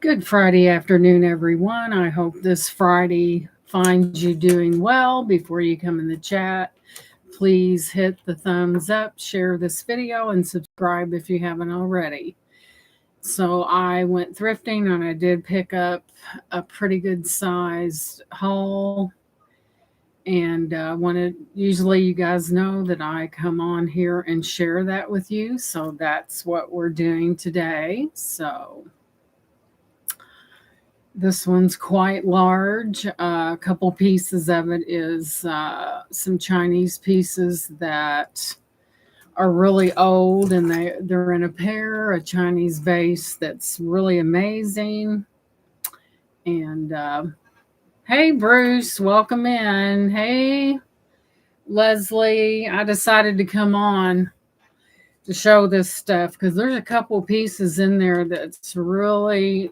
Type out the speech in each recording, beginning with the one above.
Good Friday afternoon, everyone. I hope this Friday finds you doing well. Before you come in the chat, please hit the thumbs up, share this video, and subscribe if you haven't already. So, I went thrifting and I did pick up a pretty good sized haul. And usually you guys know that I come on here and share that with you. So, that's what we're doing today. So, this one's quite large. A couple pieces of it is some Chinese pieces that are really old, and they're in a pair, a Chinese vase that's really amazing. And hey, Bruce, welcome in. Hey, Leslie, I decided to come on to show this stuff because there's a couple pieces in there that's really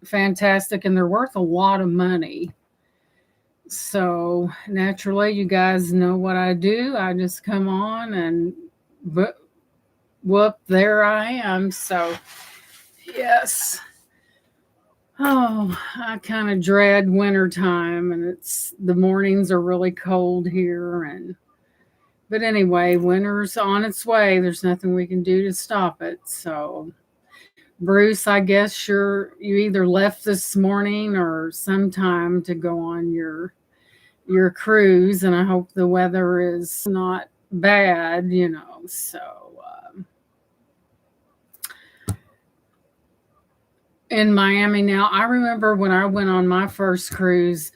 fantastic and they're worth a lot of money. So naturally, you guys know what I do. I just come on and whoop, there I am. So, yes. Oh, I kind of dread winter time, and the mornings are really cold here. But anyway, winter's on its way. There's nothing we can do to stop it. So, Bruce, I guess you either left this morning or sometime to go on your cruise, and I hope the weather is not bad. So in Miami now, I remember when I went on my first cruise,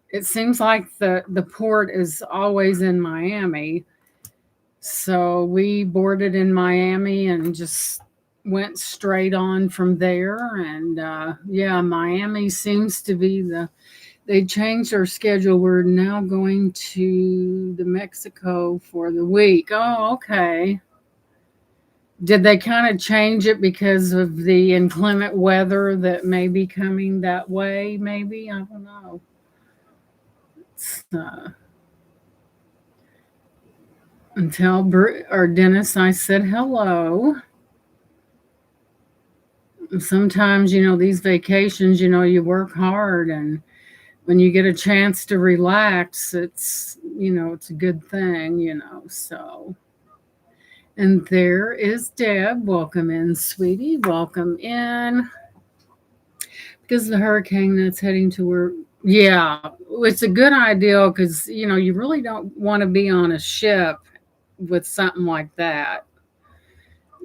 it seems like the port is always in Miami. So we boarded in Miami and just went straight on from there. And yeah, Miami seems to be they changed our schedule. We're now going to the Mexico for the week. Oh, okay. Did they kind of change it because of the inclement weather that may be coming that way? Maybe, I don't know. It's, until or Dennis, I said hello. Sometimes, these vacations, you work hard, and when you get a chance to relax, it's a good thing. So, and there is Deb. Welcome in, sweetie. Welcome in. Because the hurricane that's heading toward, yeah, it's a good idea because, you really don't want to be on a ship with something like that.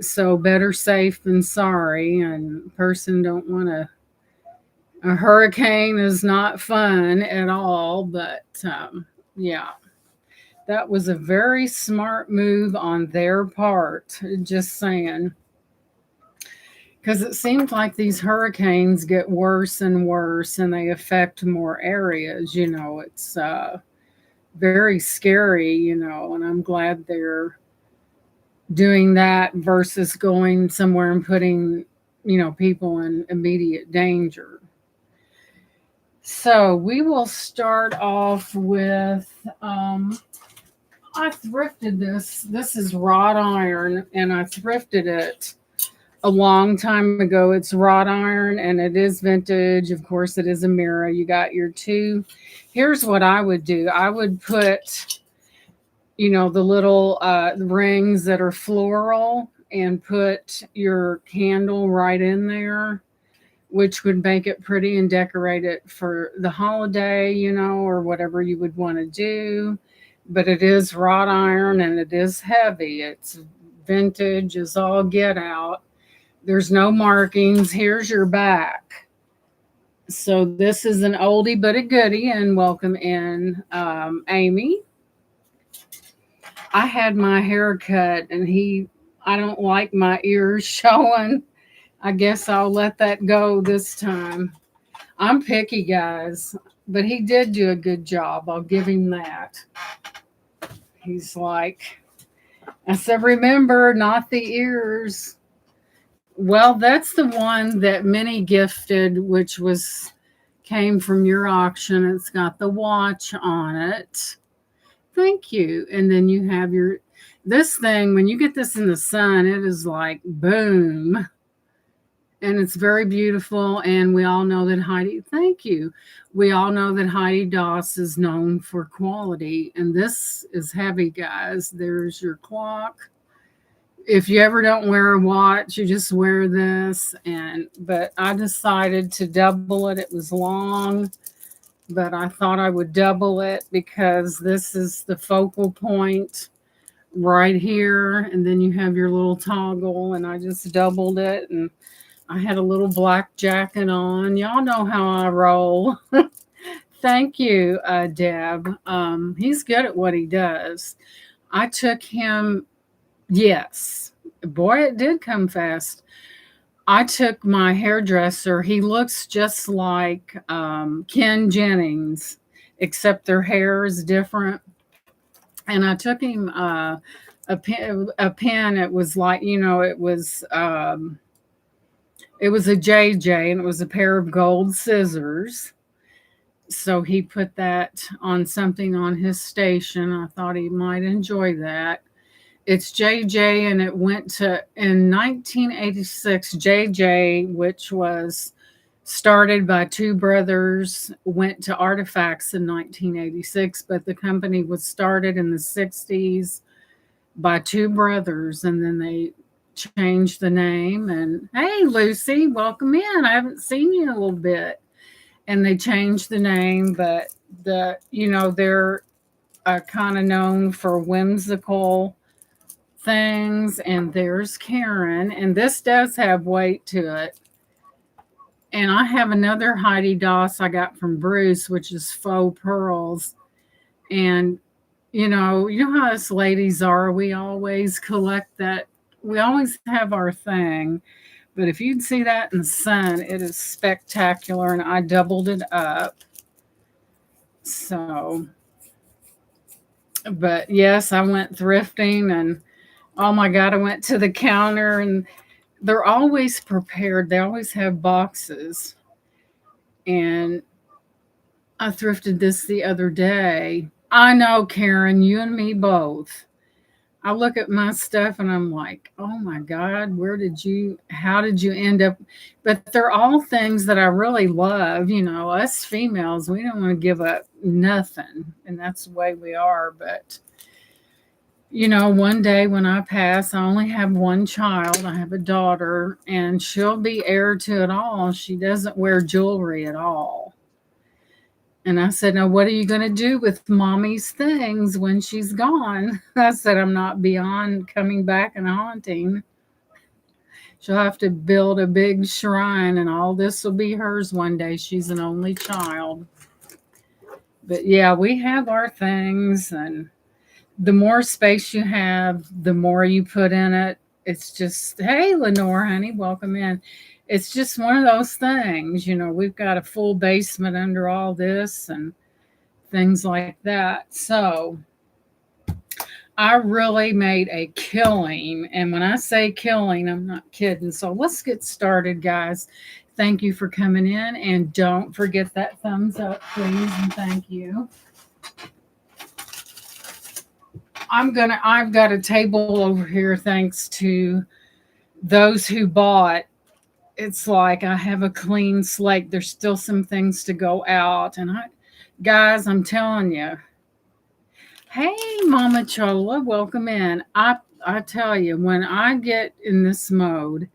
So better safe than sorry. And person don't want to. A hurricane is not fun at all, but yeah, that was a very smart move on their part. Just saying. Because it seems like these hurricanes get worse and worse and they affect more areas. It's very scary, and I'm glad they're doing that versus going somewhere and putting, people in immediate danger. So we will start off with I thrifted this. This is wrought iron, and I thrifted it a long time ago. It's wrought iron and it is vintage. Of course, it is a mirror. You got your two. Here's what I would do. I would put, the little rings that are floral and put your candle right in there, which would make it pretty and decorate it for the holiday, or whatever you would want to do. But it is wrought iron and it is heavy. It's vintage as all get out. There's no markings. Here's your back. So this is an oldie but a goodie, and welcome in, Amy. I had my hair cut, and I don't like my ears showing. I guess I'll let that go this time. I'm picky, guys, but he did do a good job. I'll give him that. He's like, I said, remember, not the ears. Well, that's the one that Minnie gifted, which came from your auction. It's got the watch on it. Thank you. And then you have this thing, when you get this in the sun, it is like boom. And it's very beautiful. And we all know that Heidi, thank you. We all know that Heidi Doss is known for quality. And this is heavy, guys. There's your clock. If you ever don't wear a watch, you just wear this. And but I decided to double it. It was long, but I thought I would double it because this is the focal point right here. And then you have your little toggle, and I just doubled it. And I had a little black jacket on. Y'all know how I roll. Thank you, Deb. He's good at what he does. I took him, yes. Boy, it did come fast. I took my hairdresser. He looks just like Ken Jennings, except their hair is different. And I took him a pen. A pen. It was like, it was a JJ, and it was a pair of gold scissors. So he put that on something on his station. I thought he might enjoy that. It's JJ, and it went to in 1986. JJ, which was started by two brothers, went to Artifacts in 1986, but the company was started in the 60s by two brothers, and then they changed the name. And hey, Lucy, welcome in. I haven't seen you in a little bit. And they changed the name, but they're kind of known for whimsical things. And there's Karen, and this does have weight to it. And I have another Heidi Doss I got from Bruce, which is faux pearls. And you know how us ladies are. We always collect that. We always have our thing. But if you'd see that in the sun, it is spectacular. And I doubled it up. So, but yes, I went thrifting, and oh my God, I went to the counter, and they're always prepared. They always have boxes. And I thrifted this the other day. I know, Karen, you and me both. I look at my stuff and I'm like, oh my God, how did you end up? But they're all things that I really love. Us females, we don't want to give up nothing. And that's the way we are. But, one day when I pass, I only have one child. I have a daughter, and she'll be heir to it all. She doesn't wear jewelry at all. And I said, now, what are you going to do with mommy's things when she's gone? I said, I'm not beyond coming back and haunting. She'll have to build a big shrine, and all this will be hers one day. She's an only child. But yeah, we have our things, and the more space you have, the more you put in it. It's just, hey, Lenore, honey, welcome in. It's just one of those things. We've got a full basement under all this and things like that. So I really made a killing. And when I say killing, I'm not kidding. So let's get started, guys. Thank you for coming in. And don't forget that thumbs up, please. And thank you. I've got a table over here thanks to those who bought. It's like I have a clean slate. There's still some things to go out. And guys, I'm telling you. Hey, Mama Chola, welcome in. I tell you, when I get in this mode,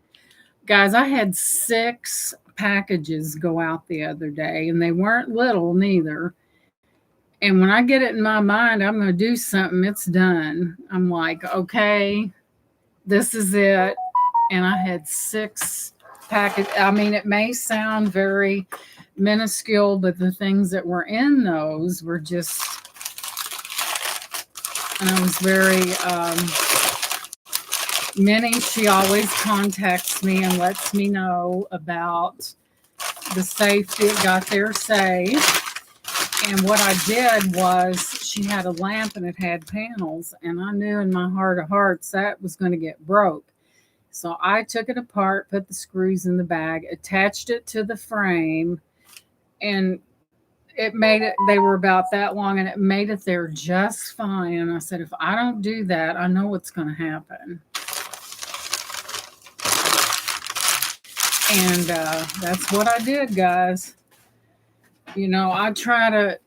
guys, I had 6 packages go out the other day, and they weren't little neither. And when I get it in my mind, I'm going to do something, it's done. I'm like, okay, this is it. And I had 6 packets. I mean, it may sound very minuscule, but the things that were in those were just, and I was very, Minnie, she always contacts me and lets me know about the safety. It got there safe. And what I did was, she had a lamp and it had panels, and I knew in my heart of hearts that was going to get broke. So I took it apart, put the screws in the bag, attached it to the frame, and they were about that long, and it made it there just fine. And I said, if I don't do that, I know what's going to happen. And that's what I did, guys. I try to,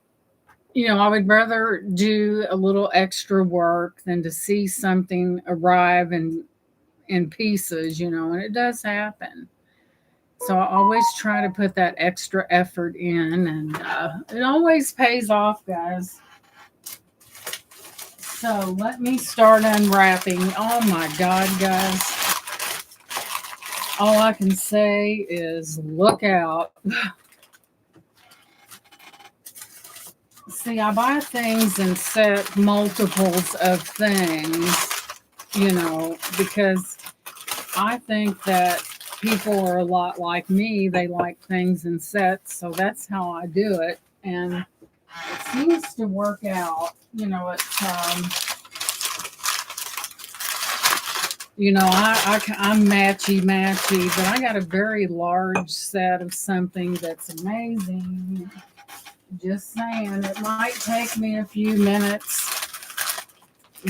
I would rather do a little extra work than to see something arrive in pieces, and it does happen. So I always try to put that extra effort in, and it always pays off, guys. So let me start unwrapping. Oh my God, guys. All I can say is look out. See, I buy things and set multiples of things, because I think that people are a lot like me. They like things in sets, so that's how I do it. And it seems to work out. I'm matchy matchy, but I got a very large set of something that's amazing. Just saying, it might take me a few minutes,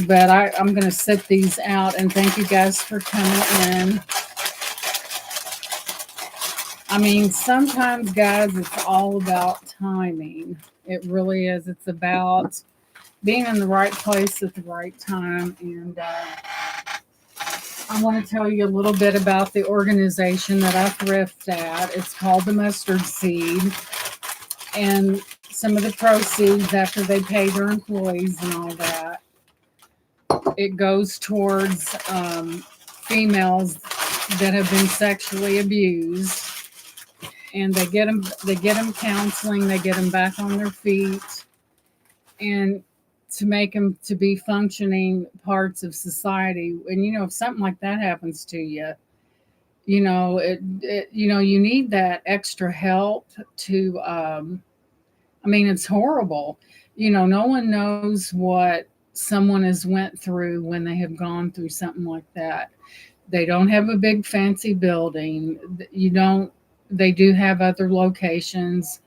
but I'm going to set these out, and thank you guys for coming in. I mean, sometimes, guys, it's all about timing. It really is. It's about being in the right place at the right time. And I want to tell you a little bit about the organization that I thrift at. It's called the Mustard Seed. And some of the proceeds, after they pay their employees and all that, it goes towards females that have been sexually abused, and they get them counseling, they get them back on their feet, and to make them to be functioning parts of society. And if something like that happens to you, you need that extra help to. I mean, it's horrible. No one knows what someone has went through when they have gone through something like that. They don't have a big fancy building. They do have other locations,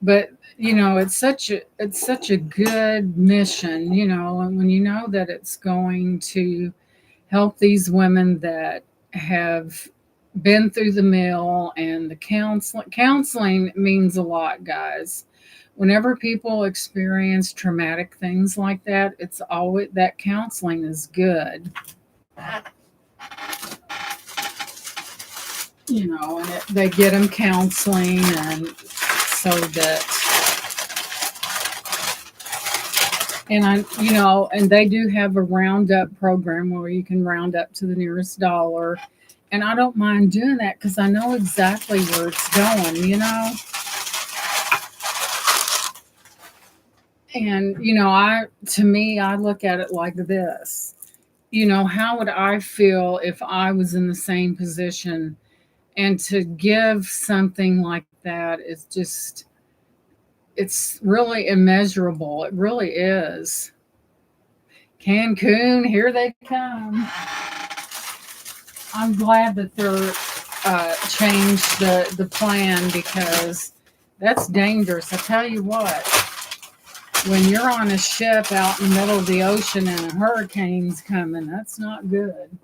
but it's such a good mission, and when you know that it's going to help these women that have been through the mill. And the counseling means a lot, guys. Whenever people experience traumatic things like that, it's always that counseling is good. And they get them counseling, and so that, and they do have a roundup program where you can round up to the nearest dollar. And I don't mind doing that because I know exactly where it's going. And, I look at it like this. How would I feel if I was in the same position? And to give something like that is just, it's really immeasurable. It really is. Cancun, here they come. I'm glad that they're changed the plan, because that's dangerous. I tell you what, when you're on a ship out in the middle of the ocean and a hurricane's coming, that's not good.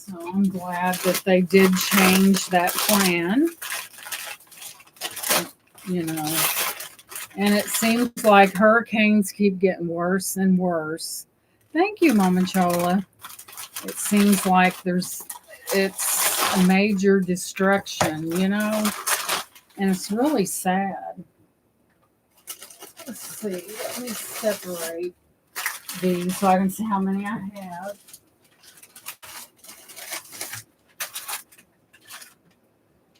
So I'm glad that they did change that plan. And it seems like hurricanes keep getting worse and worse. Thank you, Mama Chola. It seems like it's a major destruction, and it's really sad. Let's see, let me separate these so I can see how many I have.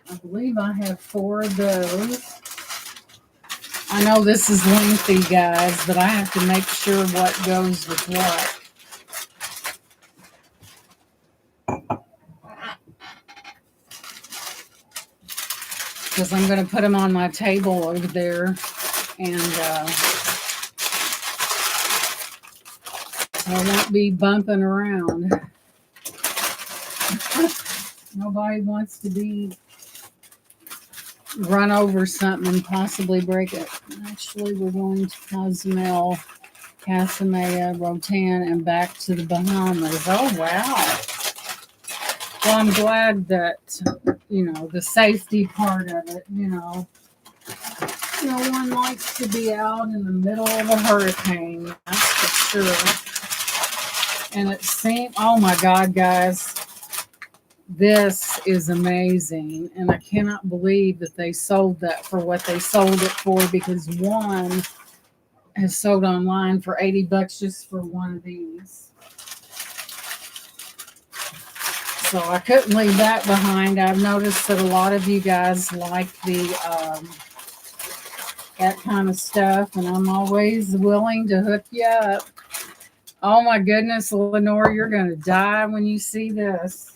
I believe I have 4 of those. I know this is lengthy, guys, but I have to make sure what goes with what. Because I'm going to put them on my table over there, and I won't be bumping around. Nobody wants to be run over something and possibly break it. Actually, we're going to Cozumel, Casamea, Rotan, and back to the Bahamas. Oh, wow. Well, I'm glad that, the safety part of it, no one likes to be out in the middle of a hurricane, that's for sure. And it seemed, oh my God, guys, this is amazing. And I cannot believe that they sold that for what they sold it for, because one has sold online for $80 just for one of these. So I couldn't leave that behind. I've noticed that a lot of you guys like that kind of stuff, and I'm always willing to hook you up. Oh my goodness, Lenore, you're going to die when you see this.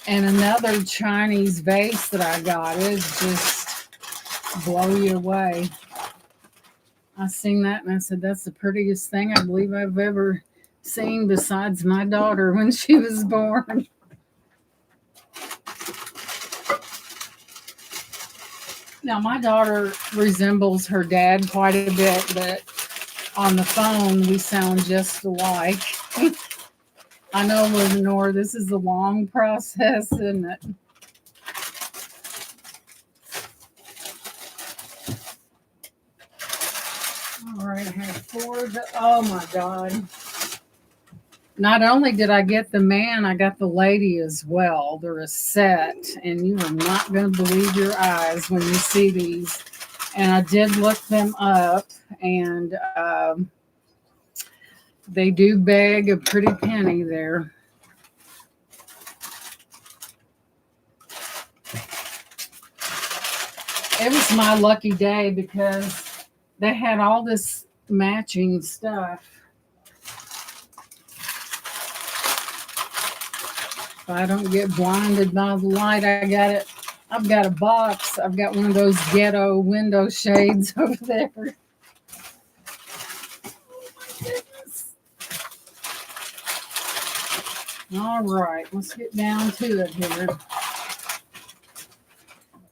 And another Chinese vase that I got is just blow you away. I seen that and I said, that's the prettiest thing I believe I've ever seen besides my daughter when she was born. Now, my daughter resembles her dad quite a bit, but on the phone, we sound just alike. I know, Lenore, this is a long process, isn't it? All right, I have four. Oh, my God. Not only did I get the man, I got the lady as well. They're a set, and you are not going to believe your eyes when you see these. And I did look them up, and they do beg a pretty penny there. It was my lucky day because they had all this matching stuff. If I don't get blinded by the light, I got it. I've got a box. I've got one of those ghetto window shades over there. Oh my goodness. All right, let's get down to it here.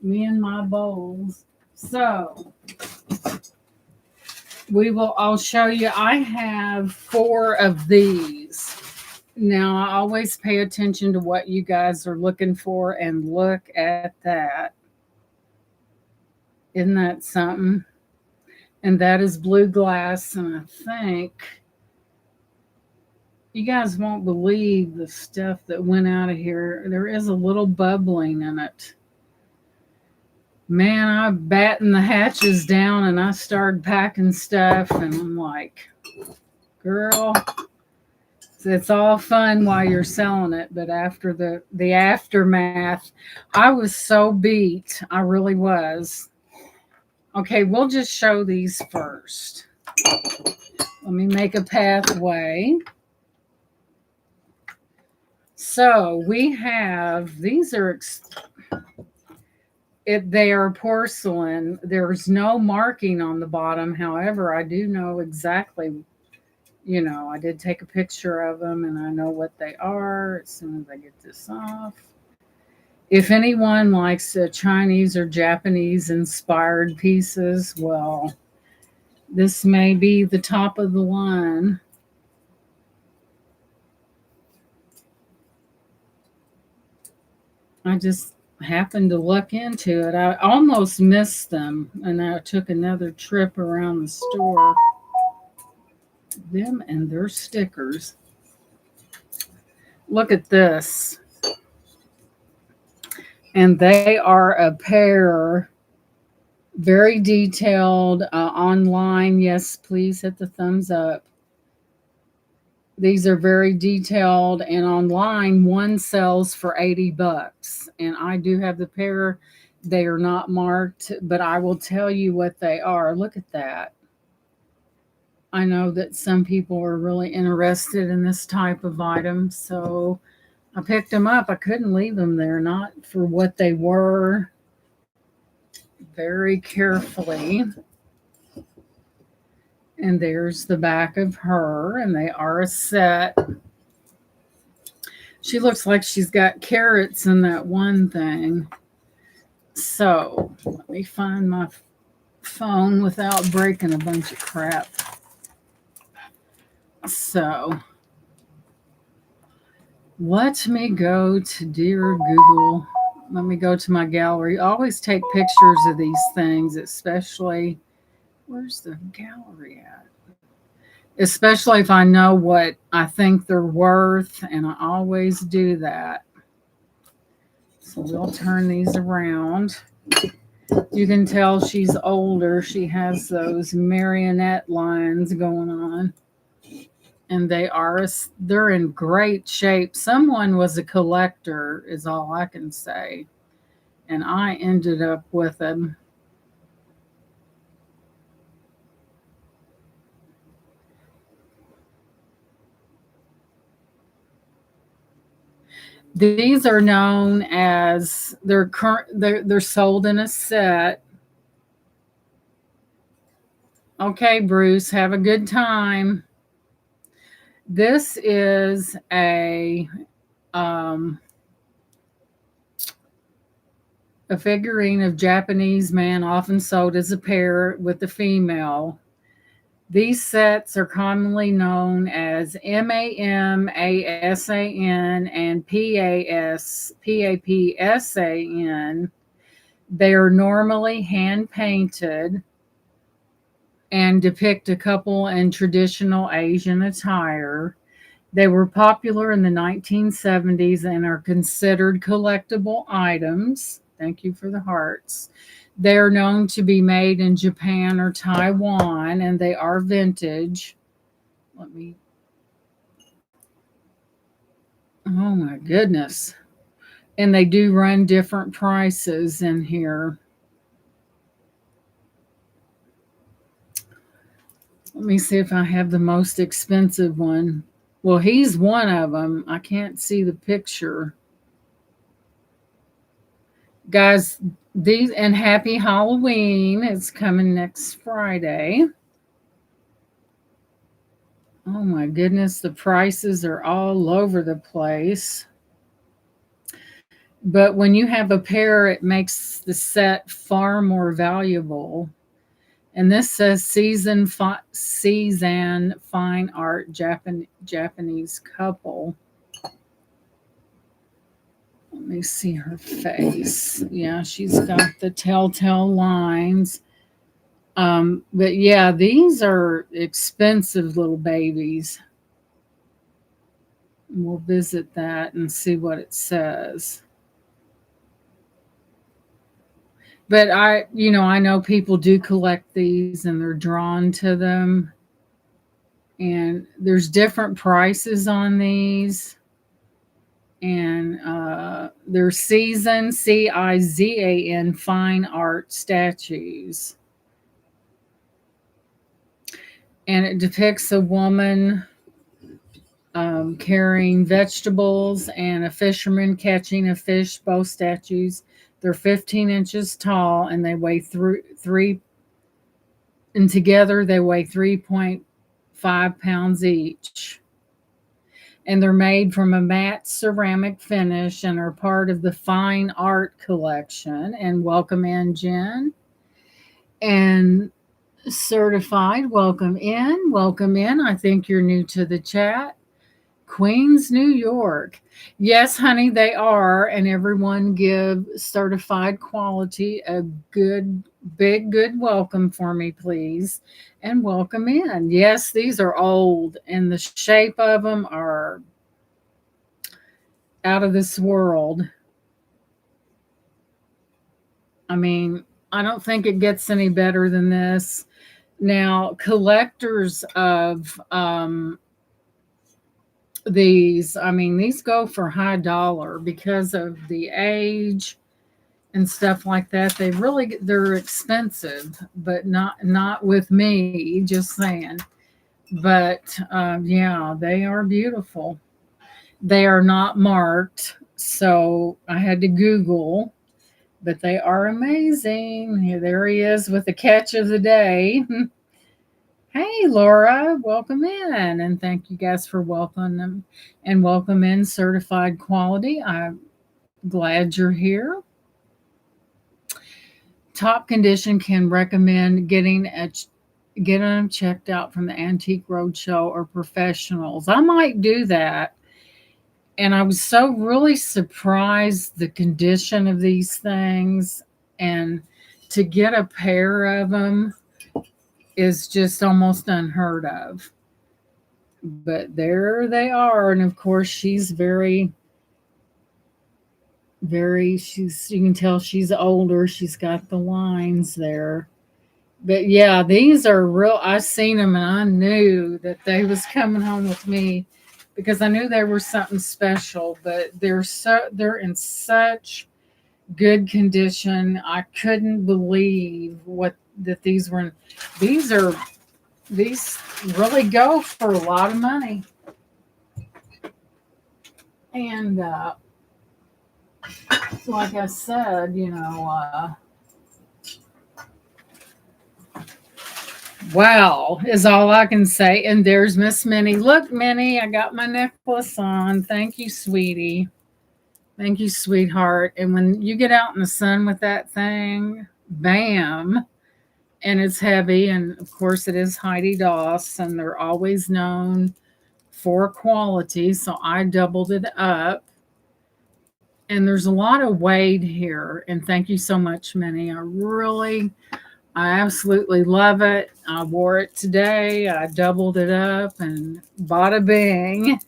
Me and my bowls. So I'll show you. I have 4 of these. Now, I always pay attention to what you guys are looking for, and look at that. Isn't that something? And that is blue glass, and I think you guys won't believe the stuff that went out of here. There is a little bubbling in it. Man, I battened the hatches down and I started packing stuff, and I'm like, girl, it's all fun while you're selling it, but after the aftermath, I was so beat. I really was. Okay, we'll just show these first. Let me make a pathway. So we have, they are porcelain. There's no marking on the bottom. However, I do know exactly, I did take a picture of them and I know what they are as soon as I get this off. If anyone likes Chinese or Japanese inspired pieces, well, this may be the top of the line. I just happened to look into it. I almost missed them, and I took another trip around the store. Them and their stickers. Look at this. And they are a pair, very detailed, online. Yes, please hit the thumbs up. These are very detailed, and online one sells for $80, and I do have the pair. They are not marked, but I will tell you what they are. Look at that. I know that some people are really interested in this type of item, so I picked them up. I couldn't leave them there, not for what they were. Very carefully. And there's the back of her, and they are a set. She looks like she's got carrots in that one thing. So let me find my phone without breaking a bunch of crap. So let me go to dear Google. Let me go to my gallery. I always take pictures of these things, especially where's the gallery at? Especially if I know what I think they're worth, and I always do that. So we'll turn these around. You can tell she's older. She has those marionette lines going on. And they're in great shape. Someone was a collector, is all I can say. And I ended up with them. These are known as they're sold in a set. Okay, Bruce, have a good time. This is um, a figurine of Japanese man, often sold as a pair with the female. These sets are commonly known as MAMASAN and PAPSAN. They are normally hand painted and depict a couple in traditional Asian attire. They were popular in the 1970s and are considered collectible items. Thank you for the hearts. They are known to be made in Japan or Taiwan, and they are vintage. Let me. Oh my goodness. And they do run different prices in here. Let me see if I have the most expensive one. Well, he's one of them. I can't see the picture. Guys, these and happy Halloween. It's coming next Friday. Oh my goodness, the prices are all over the place. But when you have a pair, it makes the set far more valuable. And this says Cezanne Fine Art Japanese couple. Let me see her face. Yeah, she's got the telltale lines. But yeah, these are expensive little babies. We'll visit that and see what it says. But I know people do collect these and they're drawn to them. And there's different prices on these. And they're Cizan fine art statues. And it depicts a woman carrying vegetables and a fisherman catching a fish, both statues. They're 15 inches tall and they weigh and together they weigh 3.5 pounds each. And they're made from a matte ceramic finish and are part of the fine art collection. And welcome in, Jen. And certified, welcome in. Welcome in. I think you're new to the chat. Queens, New York. Yes, honey, they are. And everyone give certified quality a good welcome for me, please. And welcome in. Yes, these are old, and the shape of them are out of this world. I mean, I don't think it gets any better than this. Now, collectors of these go for high dollar because of the age and stuff like that. They're expensive, but not with me, just saying. But yeah, they are beautiful. They are not marked, so I had to Google, but they are amazing. Here, there he is with the catch of the day. Hey, Laura, welcome in. And thank you guys for welcoming them and welcome in certified quality. I'm glad you're here. Top Condition can recommend getting a get them checked out from the Antique Roadshow or professionals. I might do that. And I was so really surprised the condition of these things, and to get a pair of them is just almost unheard of. But there they are, and of course she's very she's you can tell she's older. She's got the lines there. But yeah, these are real. I seen them and I knew that they was coming home with me because I knew they were something special. But they're in such good condition. I couldn't believe what that these were. These are these really go for a lot of money. And like I said, wow is all I can say. And there's Miss Minnie. Look, Minnie, I got my necklace on. Thank you, sweetie. Thank you, sweetheart. And when you get out in the sun with that thing, bam, and it's heavy. And of course, it is Heidi Doss, and they're always known for quality. So I doubled it up. And there's a lot of weight here. And thank you so much, Minnie. I absolutely love it. I wore it today. I doubled it up and bada bing.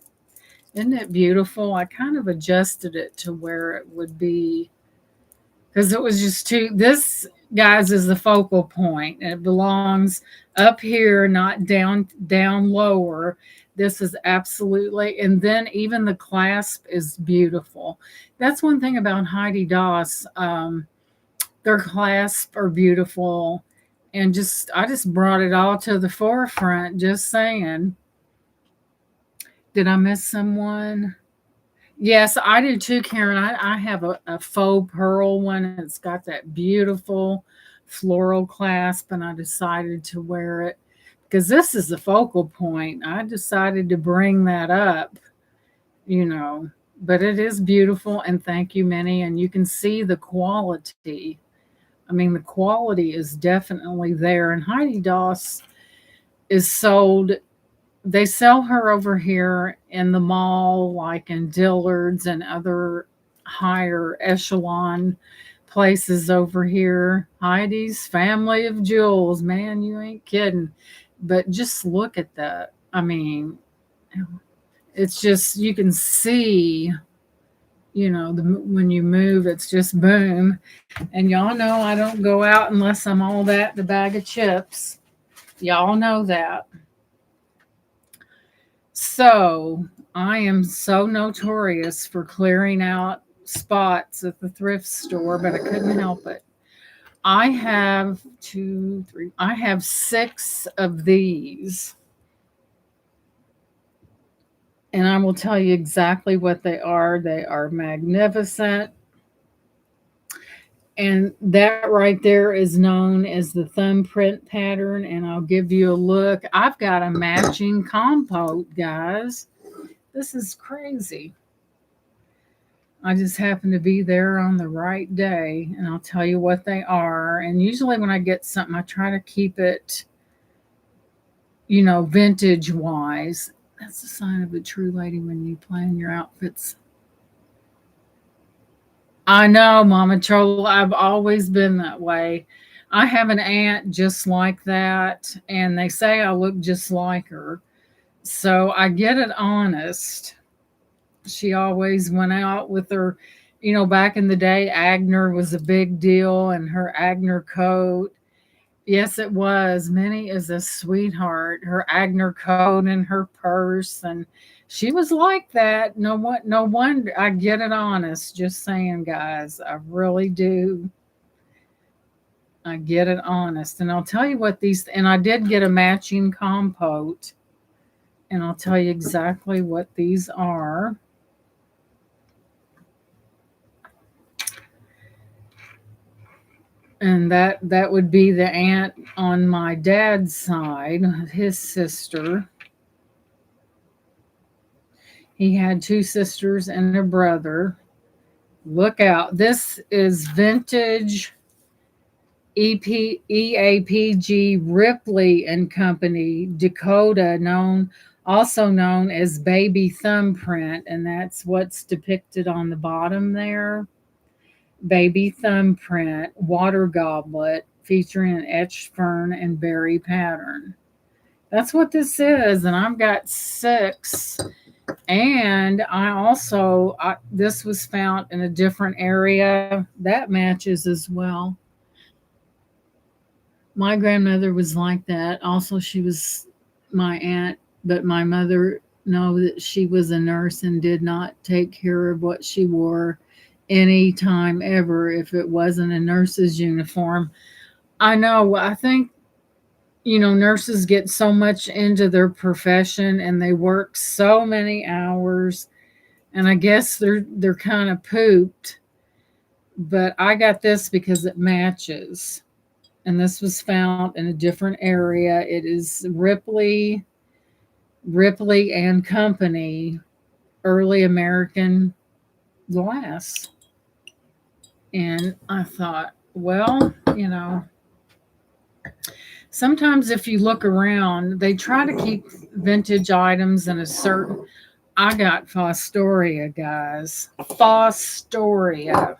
Isn't it beautiful? I kind of adjusted it to where it would be because it was just too. This, guys, is the focal point. And it belongs up here, not down lower. This is absolutely, and then even the clasp is beautiful. That's one thing about Heidi Doss. Their clasps are beautiful, and just I just brought it all to the forefront. Just saying. Did I miss someone? Yes, I do too, Karen. I have a faux pearl one. It's got that beautiful floral clasp, and I decided to wear it because this is the focal point. I decided to bring that up, you know, but it is beautiful, and thank you, Minnie. And you can see the quality. I mean, the quality is definitely there. And Heidi Doss is sold, they sell her over here in the mall, like in Dillard's and other higher echelon places over here. Heidi's Family of Jewels, man, you ain't kidding. But just look at that. I mean, it's just, you can see, when you move, it's just boom. And y'all know I don't go out unless I'm all that the bag of chips. Y'all know that. So I am so notorious for clearing out spots at the thrift store, but I couldn't help it. I have two, three, I have six of these. And I will tell you exactly what they are. They are magnificent. And that right there is known as the thumbprint pattern. And I'll give you a look. I've got a matching compote, guys. This is crazy. I just happen to be there on the right day, and I'll tell you what they are. And usually, when I get something, I try to keep it, vintage wise. That's the sign of a true lady when you plan your outfits. I know, Mama Troll. I've always been that way. I have an aunt just like that, and they say I look just like her. So I get it honest. She always went out with her, back in the day, Agner was a big deal, and her Agner coat. Yes, it was. Minnie is a sweetheart. Her Agner coat and her purse, and she was like that. No wonder. I get it honest. Just saying, guys, I really do. I get it honest, and I'll tell you what these. And I did get a matching compote, and I'll tell you exactly what these are. And that would be the aunt on my dad's side, his sister. He had two sisters and a brother. Look out. This is vintage EAPG Ripley and Company Dakota, also known as baby thumbprint, and that's what's depicted on the bottom there. Baby thumbprint water goblet featuring an etched fern and berry pattern. That's what this is, and I've got 6. And this was found in a different area that matches as well. My grandmother was like that. Also, she was my aunt, but my mother know that she was a nurse and did not take care of what she wore any time ever if it wasn't a nurse's uniform. I know, I think nurses get so much into their profession and they work so many hours, and I guess they're kind of pooped. But I got this because it matches, and this was found in a different area. It is Ripley and Company, early American glass. And I thought, well, sometimes if you look around, they try to keep vintage items in a certain. I got Fostoria, guys. Fostoria.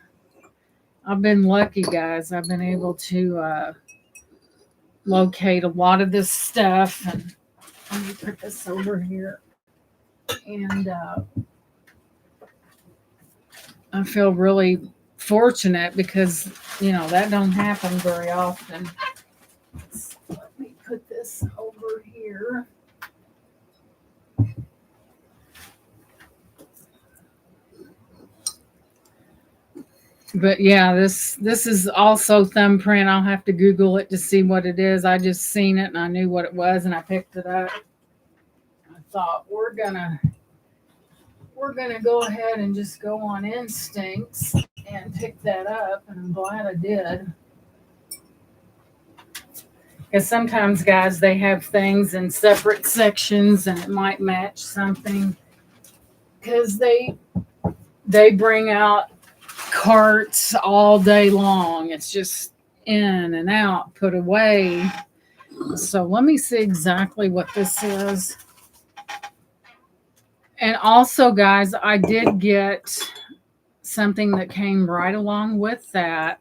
I've been lucky, guys. I've been able to locate a lot of this stuff. And let me put this over here. And I feel really fortunate because, that don't happen very often. So let me put this over here. But yeah, this is also thumbprint. I'll have to Google it to see what it is. I just seen it and I knew what it was and I picked it up. I thought we're gonna go ahead and just go on instincts and pick that up, and I'm glad I did. Because sometimes, guys, they have things in separate sections and it might match something. Because they bring out carts all day long. It's just in and out, put away. So let me see exactly what this is. And also, guys, I did get something that came right along with that.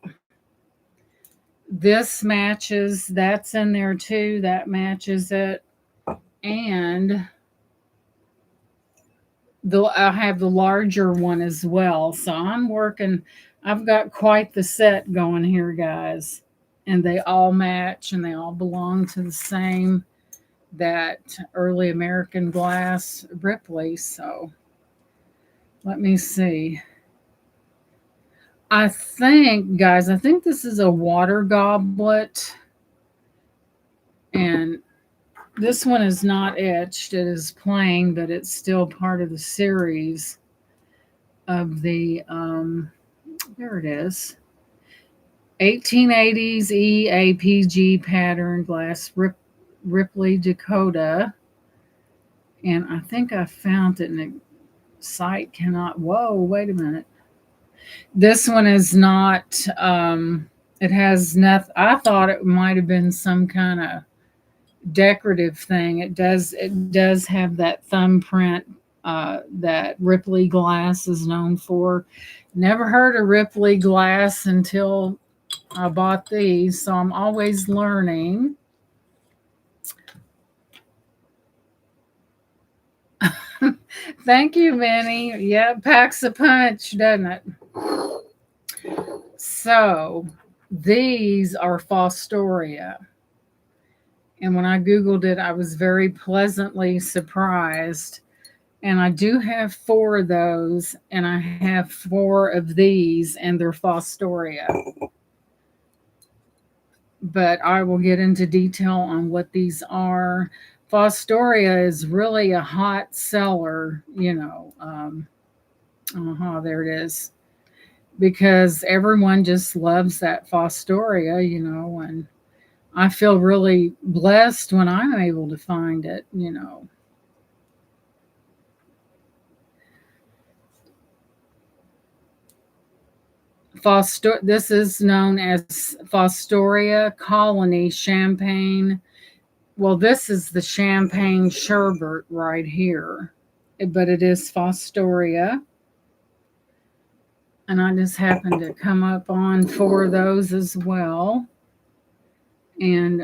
This matches, that's in there too. That matches it. And I have the larger one as well. So I've got quite the set going here, guys. And they all match and they all belong to the same, that early American glass Ripley. So let me see. I think, guys, this is a water goblet. And this one is not etched. It is plain, but it's still part of the series of the, there it is. 1880s EAPG pattern glass Ripley Dakota. And I think I found it in a site whoa, wait a minute. This one is not, it has nothing. I thought it might have been some kind of decorative thing. It does have that thumbprint that Ripley glass is known for. Never heard of Ripley glass until I bought these, so I'm always learning. Thank you, Minnie. Yeah, packs a punch, doesn't it? So these are Fostoria. And when I Googled it, I was very pleasantly surprised. And I do have 4 of those, and I have 4 of these, and they're Fostoria. But I will get into detail on what these are. Fostoria is really a hot seller, there it is. Because everyone just loves that Fostoria, and I feel really blessed when I'm able to find it, This is known as Fostoria Colony Champagne. Well, this is the champagne sherbet right here, but it is Fostoria. And I just happened to come up on 4 of those as well. And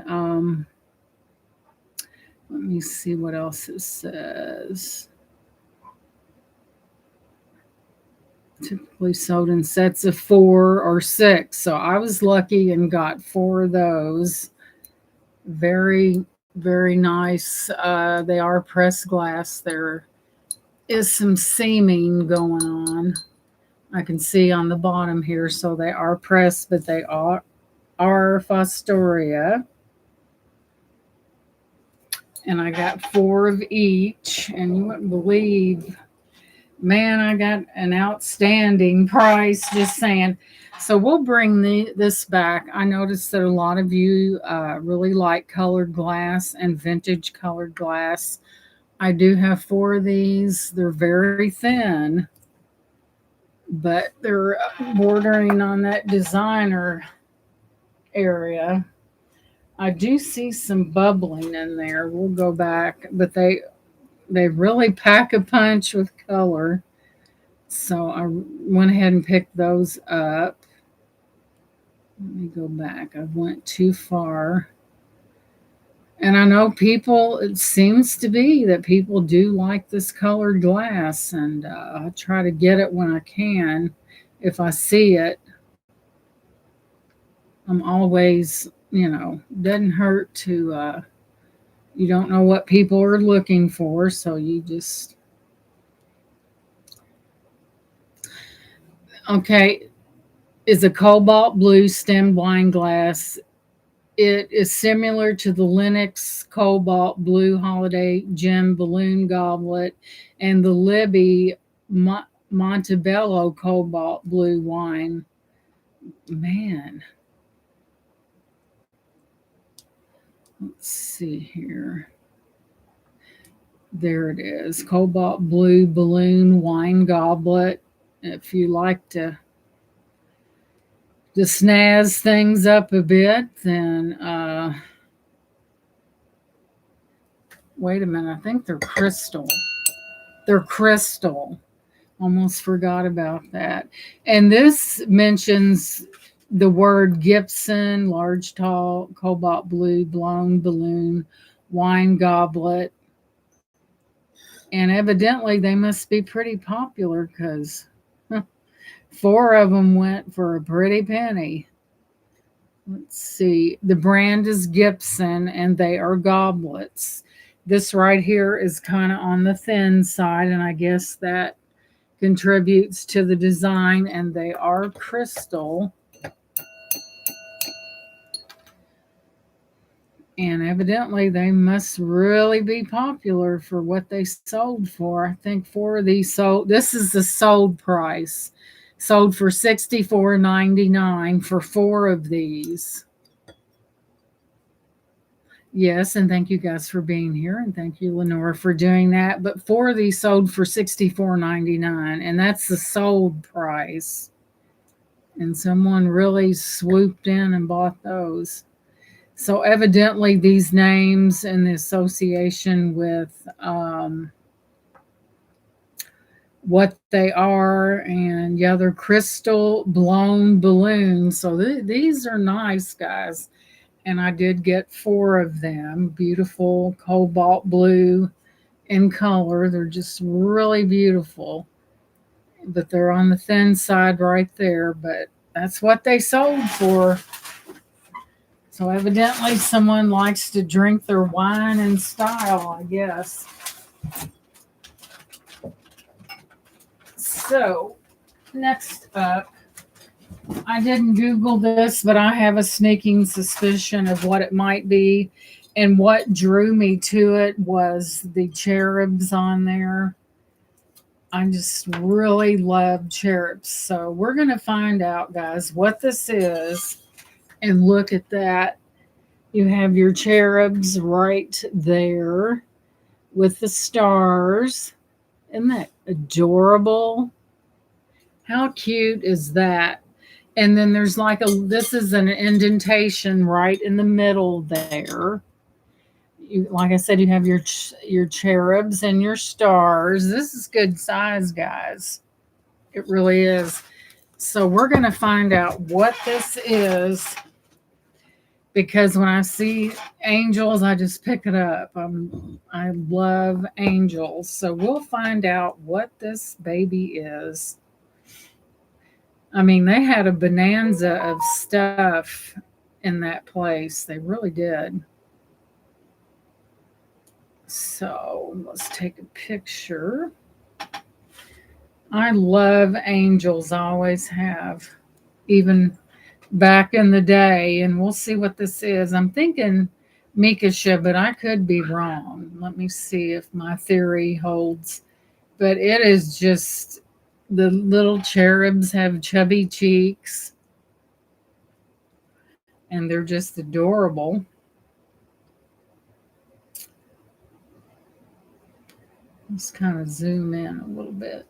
let me see what else it says. Typically sold in sets of 4 or 6. So I was lucky and got 4 of those. Very, very nice. They are pressed glass. There is some seaming going on. I can see on the bottom here. So they are pressed, but they are Fostoria. And I got 4 of each. And you wouldn't believe, man, I got an outstanding price, just saying. So we'll bring this back. I noticed that a lot of you really like colored glass and vintage colored glass. I do have 4 of these. They're very thin, but they're bordering on that designer area. I do see some bubbling in there. We'll go back, but they really pack a punch with color. So I went ahead and picked those up. Let me go back. I went too far. And I know people, it seems to be that people do like this colored glass, and I try to get it when I can. If I see it, I'm always, doesn't hurt to, you don't know what people are looking for, so you just, okay, is a cobalt blue stemmed wine glass. It is similar to the Lenox Cobalt Blue Holiday Gem Balloon Goblet and the Libby Montebello Cobalt Blue Wine. Man. Let's see here. There it is. Cobalt Blue Balloon Wine Goblet. If you like to snazz things up a bit, then wait a minute, I think they're crystal. They're crystal. Almost forgot about that. And this mentions the word Gibson, large, tall, cobalt blue, blown balloon, wine goblet. And evidently they must be pretty popular because 4 of them went for a pretty penny. Let's see. The brand is Gibson, and they are goblets. This right here is kind of on the thin side, and I guess that contributes to the design, and they are crystal. And evidently they must really be popular for what they sold for. I think 4 of these sold. This is the sold price. Sold for $64.99 for 4 of these. Yes, and thank you guys for being here, and thank you, Lenora, for doing that. But 4 of these sold for $64.99, and that's the sold price. And someone really swooped in and bought those. So evidently these names and the association with what they are, and yeah, they're crystal blown balloons. So these are nice, guys. And I did get 4 of them. Beautiful cobalt blue in color. They're just really beautiful. But they're on the thin side right there. But that's what they sold for. So evidently someone likes to drink their wine in style, I guess. So next up, I didn't Google this, but I have a sneaking suspicion of what it might be. And what drew me to it was the cherubs on there. I just really love cherubs. So we're going to find out, guys, what this is. And look at that. You have your cherubs right there with the stars. Isn't that adorable? How cute is that? And then there's like this is an indentation right in the middle there. Like I said, you have your cherubs and your stars. This is good size, guys. It really is. So we're going to find out what this is, because when I see angels, I just pick it up. I love angels. So we'll find out what this baby is. I mean, they had a bonanza of stuff in that place. They really did. So let's take a picture. I love angels, I always have, even back in the day. And we'll see what this is. I'm thinking Mikasha, but I could be wrong. Let me see if my theory holds. But it is just the little cherubs have chubby cheeks and they're just adorable. Let's kind of zoom in a little bit.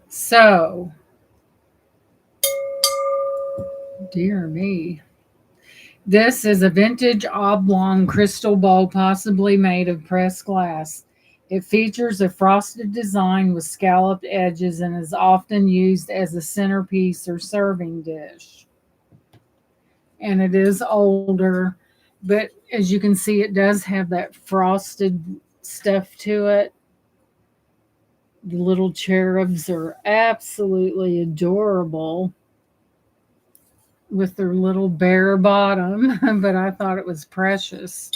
So, dear me. This is a vintage oblong crystal bowl, possibly made of pressed glass. It features a frosted design with scalloped edges and is often used as a centerpiece or serving dish. And it is older, but as you can see, it does have that frosted stuff to it. The little cherubs are absolutely adorable with their little bare bottom, but I thought it was precious.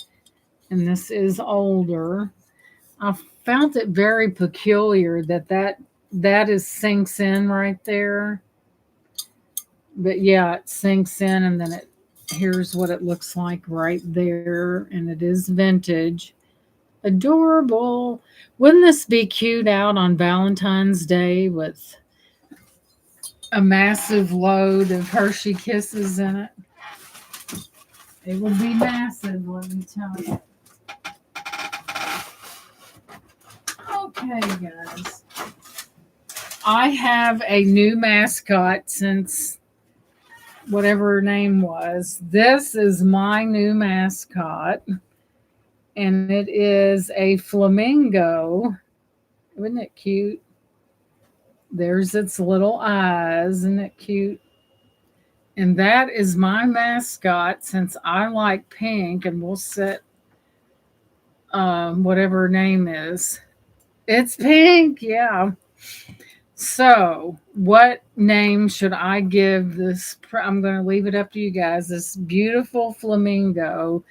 And this is older. I found it very peculiar that is sinks in right there. But yeah, it sinks in, and then it here's what it looks like right there, and it is vintage. Adorable. Wouldn't this be cute out on Valentine's Day with a massive load of Hershey Kisses in it? It will be massive, let me tell you. Okay, guys. I have a new mascot since whatever her name was. This is my new mascot, and it is a flamingo. Isn't it cute? There's its little eyes. Isn't it cute? And that is my mascot since I like pink, and we'll set whatever her name is. It's pink, yeah. So, what name should I give this? I'm going to leave it up to you guys. This beautiful flamingo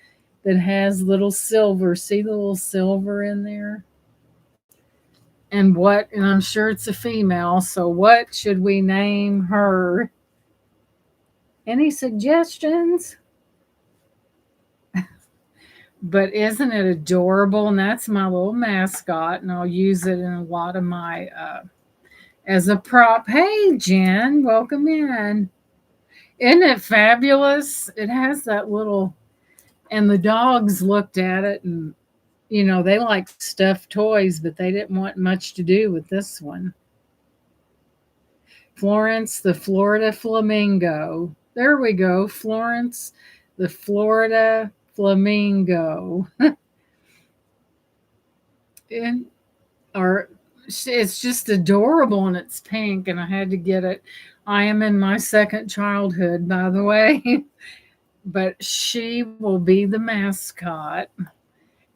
that has little silver. See the little silver in there? And I'm sure it's a female. So, what should we name her? Any suggestions? But isn't it adorable? And that's my little mascot, and I'll use it in a lot of my as a prop. Hey, Jen, welcome in. Isn't it fabulous? It has that little, and the dogs looked at it, and they like stuffed toys, but they didn't want much to do with this one. Florence, the Florida flamingo. There we go, Florence, the Florida flamingo. and or it's just adorable, and it's pink, and I had to get it. I am in my second childhood, by the way. But she will be the mascot,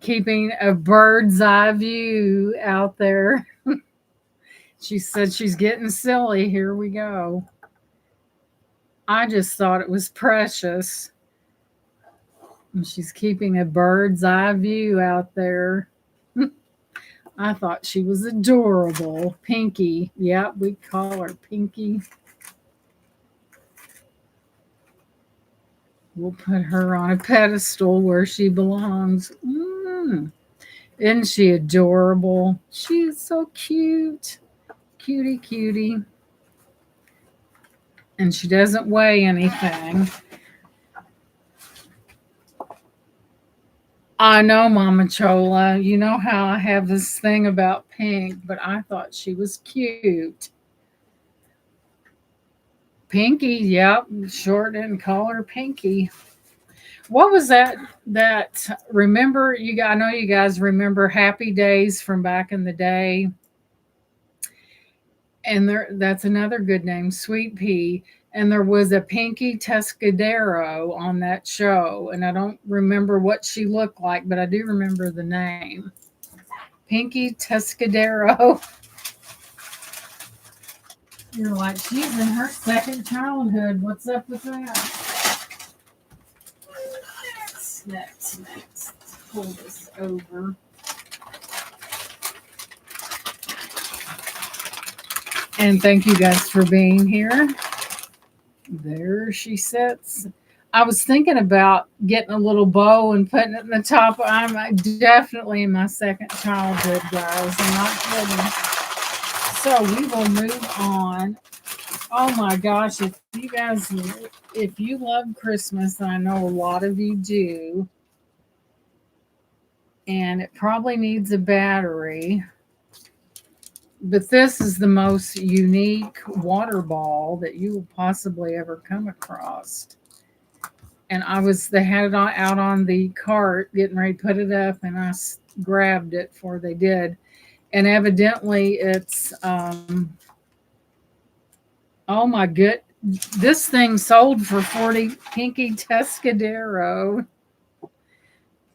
keeping a bird's eye view out there. She said she's getting silly. Here we go. I just thought it was precious. And she's keeping a bird's eye view out there. I thought she was adorable. Pinky. Yep, we call her Pinky. We'll put her on a pedestal where she belongs. Isn't she adorable? She is so cute. Cutie, cutie. And she doesn't weigh anything. I know, Mama Chola. You know how I have this thing about pink, but I thought she was cute. Pinky, yep. Short and collar pinky. What was that? Remember you? I know you guys remember Happy Days from back in the day, and that's another good name, Sweet Pea. And there was a Pinky Tuscadero on that show, and I don't remember what she looked like, but I do remember the name, Pinky Tuscadero. You're like, she's in her second childhood. What's up with that? Next. Let's pull this over. And thank you guys for being here. There she sits. I was thinking about getting a little bow and putting it in the top. I'm definitely in my second childhood, guys. I'm not kidding. So we will move on. Oh my gosh, if you love Christmas, and I know a lot of you do, and it probably needs a battery, but this is the most unique water ball that you will possibly ever come across. And they had it out on the cart, getting ready to put it up, and I grabbed it before they did. And evidently it's, oh my good, this thing sold for 40 Pinky Tuscadero.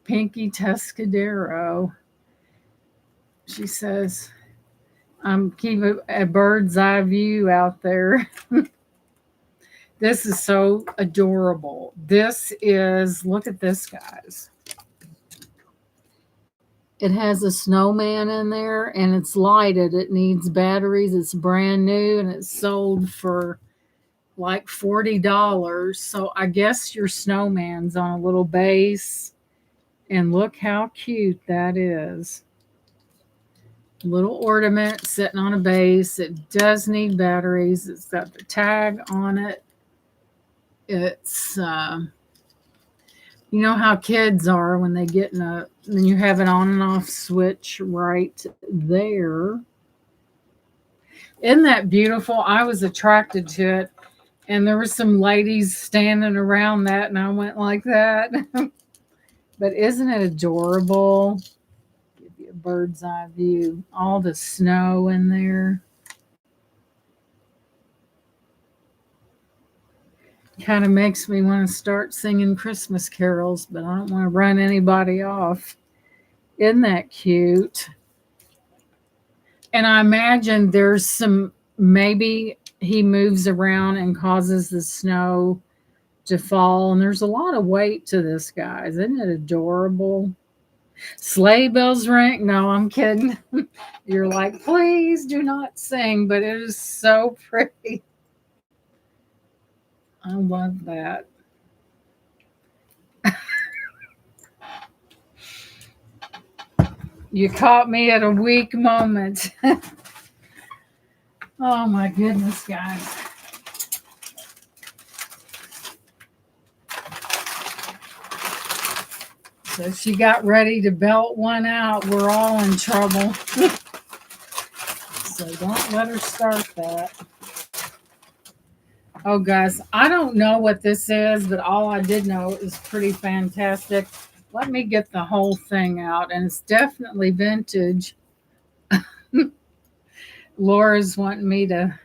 Pinky Tuscadero. She says, I'm keeping a bird's eye view out there. This is so adorable. Look at this, guys. It has a snowman in there and it's lighted. It needs batteries. It's brand new and it's sold for like $40. So I guess your snowman's on a little base. And look how cute that is. Little ornament sitting on a base. It does need batteries. It's got the tag on it. It's you know how kids are when they get when you have an on and off switch right there. Isn't that beautiful? I was attracted to it, and there were some ladies standing around that, and I went like that. But isn't it adorable? Give you a bird's eye view. All the snow in there. Kind of makes me want to start singing Christmas carols, but I don't want to run anybody off. Isn't that cute? And I imagine there's maybe he moves around and causes the snow to fall. And there's a lot of weight to this, guys. Isn't it adorable? Sleigh bells ring. No, I'm kidding. You're like, please do not sing, but it is so pretty. I love that. You caught me at a weak moment. Oh my goodness, guys. So she got ready to belt one out. We're all in trouble. So don't let her start that. Oh, guys, I don't know what this is, but all I did know is pretty fantastic. Let me get the whole thing out, and it's definitely vintage. Laura's wanting me to,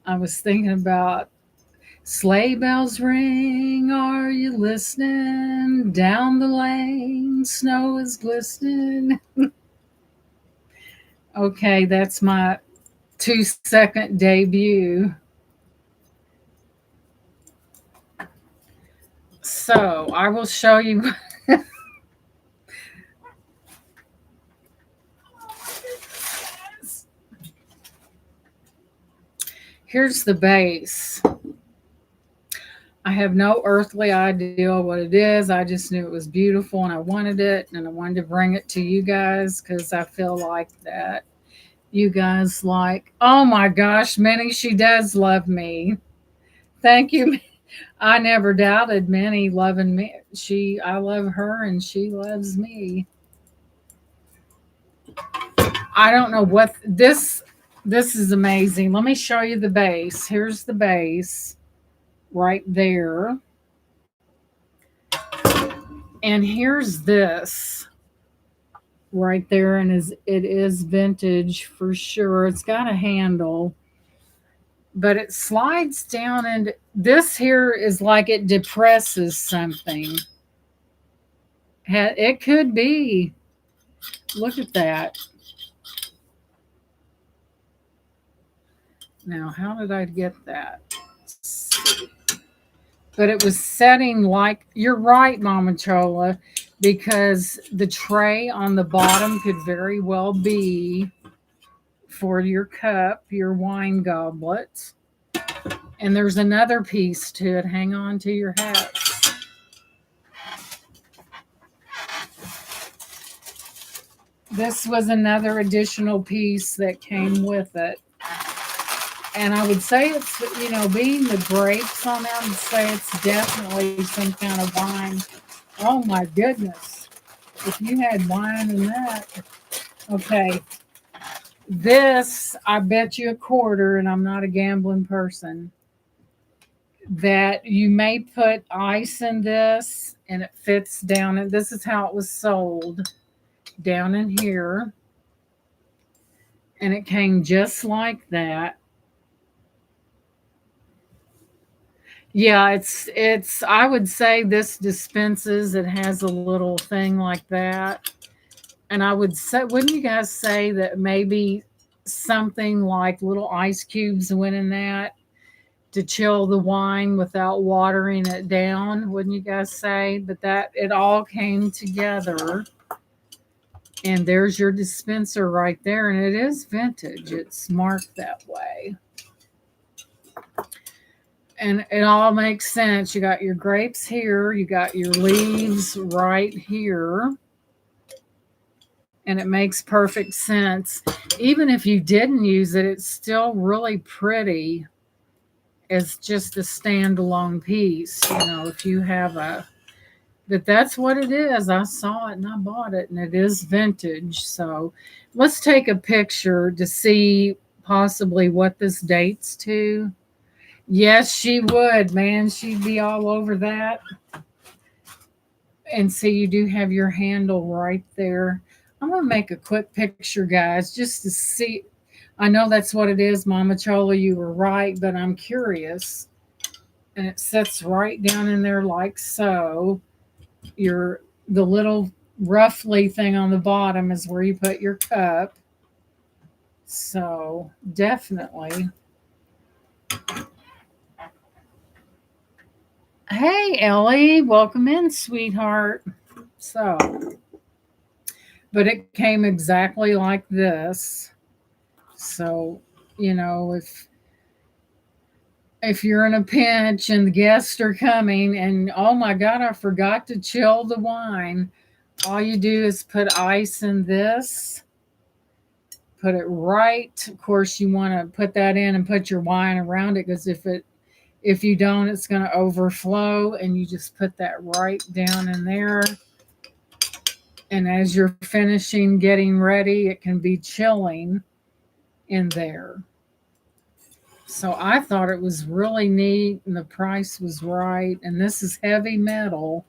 I was thinking about sleigh bells ring, are you listening? Down the lane, snow is glistening. Okay, that's my 2-second debut. So I will show you. Here's the base. I have no earthly idea what it is. I just knew it was beautiful and I wanted it, and I wanted to bring it to you guys because I feel like that you guys like, oh my gosh, Minnie, she does love me. Thank you. I never doubted Minnie loving me. I love her and she loves me. I don't know what this, This is amazing. Let me show you the base. Here's the base right there. And here's this right there, and it is vintage for sure. It's got a handle, but it slides down, and this here is like it depresses something. It could be. Look at that. Now, how did I get that? But it was setting like, you're right, Mama Chola, because the tray on the bottom could very well be for your cup, your wine goblet. And there's another piece to it. Hang on to your hats. This was another additional piece that came with it. And I would say it's, being the grapes on there, I would say it's definitely some kind of wine. Oh my goodness. If you had wine in that. Okay. This, I bet you a quarter, and I'm not a gambling person, that you may put ice in this and it fits down. And this is how it was sold, down in here. And it came just like that. Yeah, it's I would say this dispenses, it has a little thing like that. And I would say, wouldn't you guys say that maybe something like little ice cubes went in that to chill the wine without watering it down? Wouldn't you guys say? But that it all came together. And there's your dispenser right there. And it is vintage. It's marked that way. And it all makes sense. You got your grapes here, you got your leaves right here, and it makes perfect sense. Even if you didn't use it, it's still really pretty as just a standalone piece. If you have but that's what it is. I saw it and I bought it, and it is vintage. So let's take a picture to see possibly what this dates to. Yes, she would, man. She'd be all over that. And see, you do have your handle right there. I'm going to make a quick picture, guys, just to see. I know that's what it is, Mama Chola. You were right, but I'm curious. And it sits right down in there like so. The little roughly thing on the bottom is where you put your cup. So definitely. Hey, Ellie, welcome in, sweetheart. So, but it came exactly like this. So, if you're in a pinch and the guests are coming and oh my god, I forgot to chill the wine, all you do is put ice in this. Put it right. Of course, you want to put that in and put your wine around it, because if you don't, it's going to overflow, and you just put that right down in there. And as you're finishing getting ready, it can be chilling in there. So I thought it was really neat, and the price was right. And this is heavy metal.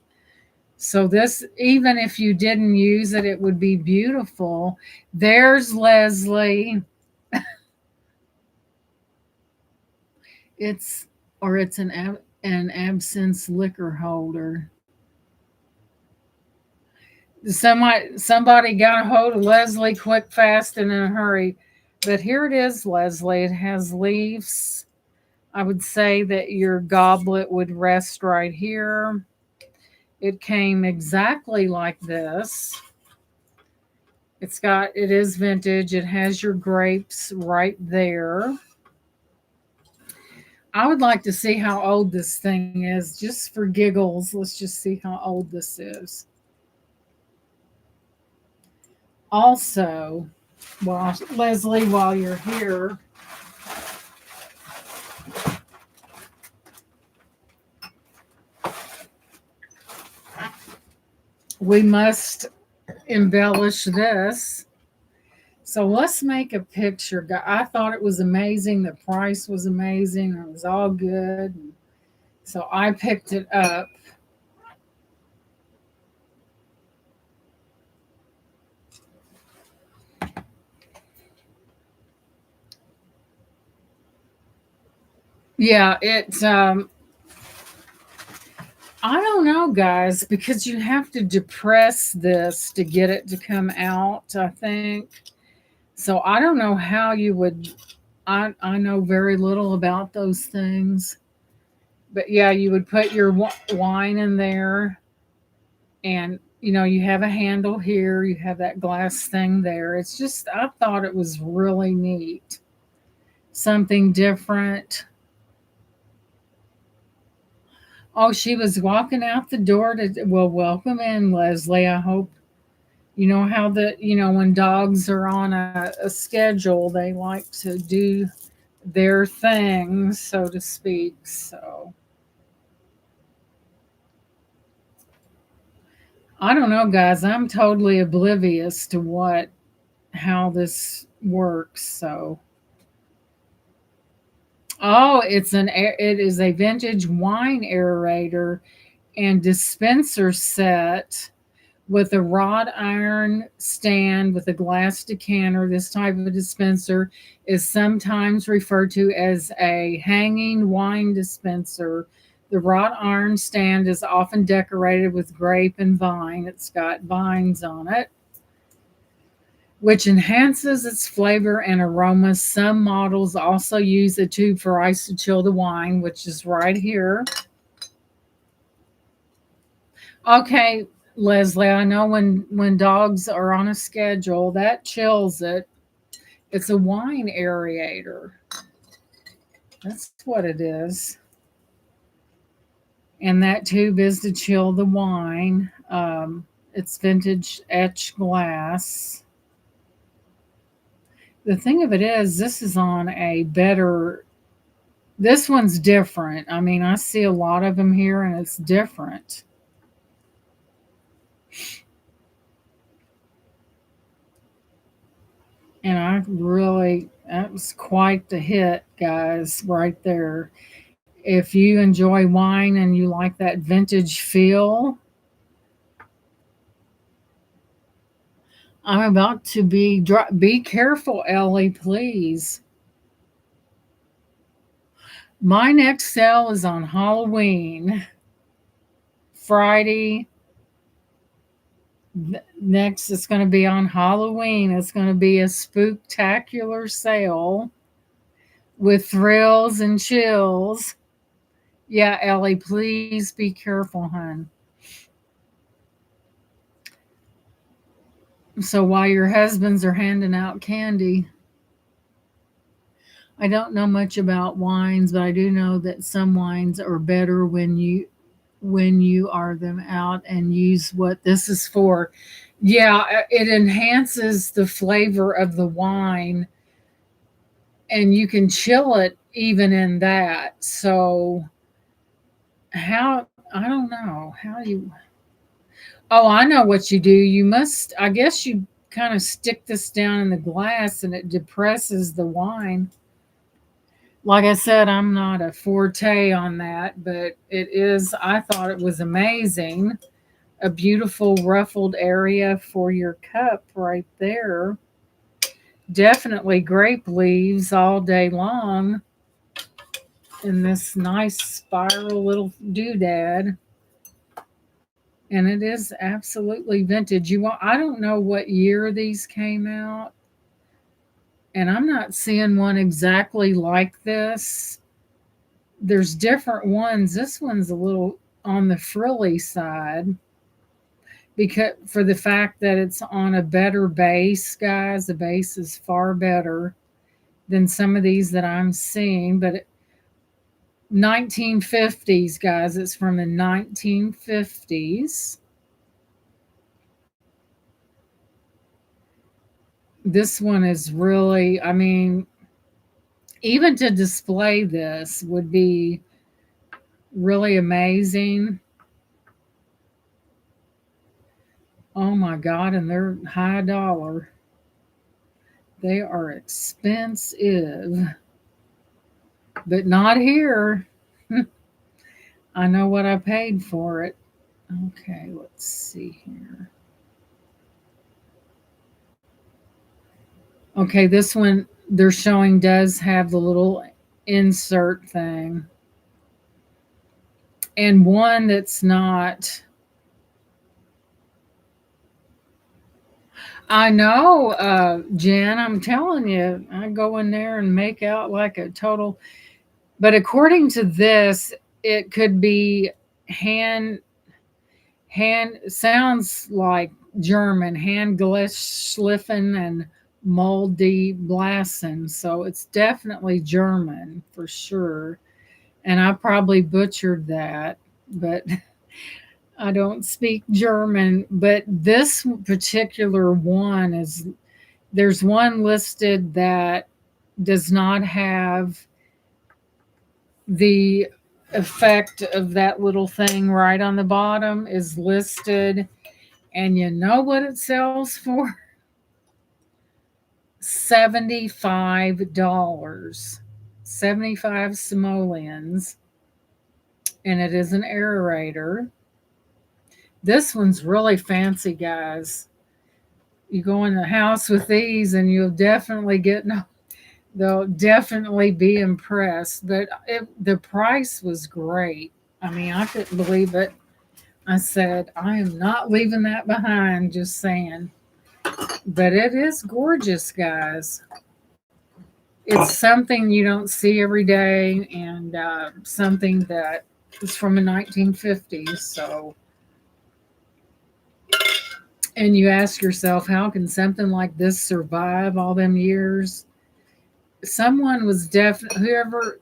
So this, even if you didn't use it, it would be beautiful. There's Leslie. It's an absinthe liquor holder. Somebody got a hold of Leslie quick, fast, and in a hurry. But here it is, Leslie. It has leaves. I would say that your goblet would rest right here. It came exactly like this. It is vintage. It has your grapes right there. I would like to see how old this thing is, just for giggles. Let's just see how old this is. Also, Leslie, while you're here, we must embellish this. So let's make a picture. I thought it was amazing. The price was amazing. It was all good. So I picked it up. Yeah, I don't know, guys, because you have to depress this to get it to come out, I think. So I don't know how you would. I know very little about those things. But yeah, you would put your wine in there, and you have a handle here, you have that glass thing there. It's just, I thought it was really neat, something different. Oh, she was walking out the door to, well, welcome in, Leslie. I hope you know how when dogs are on a schedule, they like to do their thing, so to speak. So I don't know, guys. I'm totally oblivious to how this works. So, oh, it is a vintage wine aerator and dispenser set with a wrought iron stand with a glass decanter. This type of dispenser is sometimes referred to as a hanging wine dispenser. The wrought iron stand is often decorated with grape and vine. It's got vines on it, which enhances its flavor and aroma. Some models also use a tube for ice to chill the wine, which is right here. Okay, Leslie, I know when dogs are on a schedule, that chills it. It's a wine aerator. That's what it is. And that tube is to chill the wine. It's vintage etched glass. The thing of it is, this is on a better. This one's different. I mean, I see a lot of them here, and it's different. And that was quite the hit, guys, right there. If you enjoy wine and you like that vintage feel, I'm about to be careful, Ellie, please. My next sale is on Halloween. Friday next, it's going to be on Halloween. It's going to be a spooktacular sale with thrills and chills. Yeah, Ellie, please be careful, hon. So while your husbands are handing out candy, I don't know much about wines, but I do know that some wines are better when you are them out and use what this is for. Yeah, it enhances the flavor of the wine, and you can chill it even in that. So how, I don't know how you. Oh, I know what you do. You must, I guess you kind of stick this down in the glass and it depresses the wine. Like I said, I'm not a forte on that, but I thought it was amazing. A beautiful ruffled area for your cup right there. Definitely grape leaves all day long in this nice spiral little doodad. And it is absolutely vintage. I don't know what year these came out, and I'm not seeing one exactly like this. There's different ones. This one's a little on the frilly side because for the fact that it's on a better base, guys. The base is far better than some of these that I'm seeing. But 1950s, guys. It's from the 1950s. This one is really, I mean, even to display this would be really amazing. Oh my God, and they're high dollar. They are expensive, but not here. I know what I paid for it. Okay, let's see here. Okay, this one they're showing does have the little insert thing. And one that's not. I know, Jen, I'm telling you, I go in there and make out like a total. But according to this, it could be hand sounds like German, Handgeschliffen and Moldy Blassen. So it's definitely German for sure. And I probably butchered that, but I don't speak German. But this particular one is there's one listed that does not have the effect of that little thing right on the bottom is listed. And you know what it sells for? $75. 75 simoleons. And it is an aerator. This one's really fancy, guys. You go in the house with these and you'll definitely get no, they'll definitely be impressed. But the price was great. I mean, I couldn't believe it. I said, I am not leaving that behind, just saying. But it is gorgeous, guys. It's something you don't see every day and something that is from the 1950s. So, and you ask yourself, how can something like this survive all them years? Someone was definitely, whoever,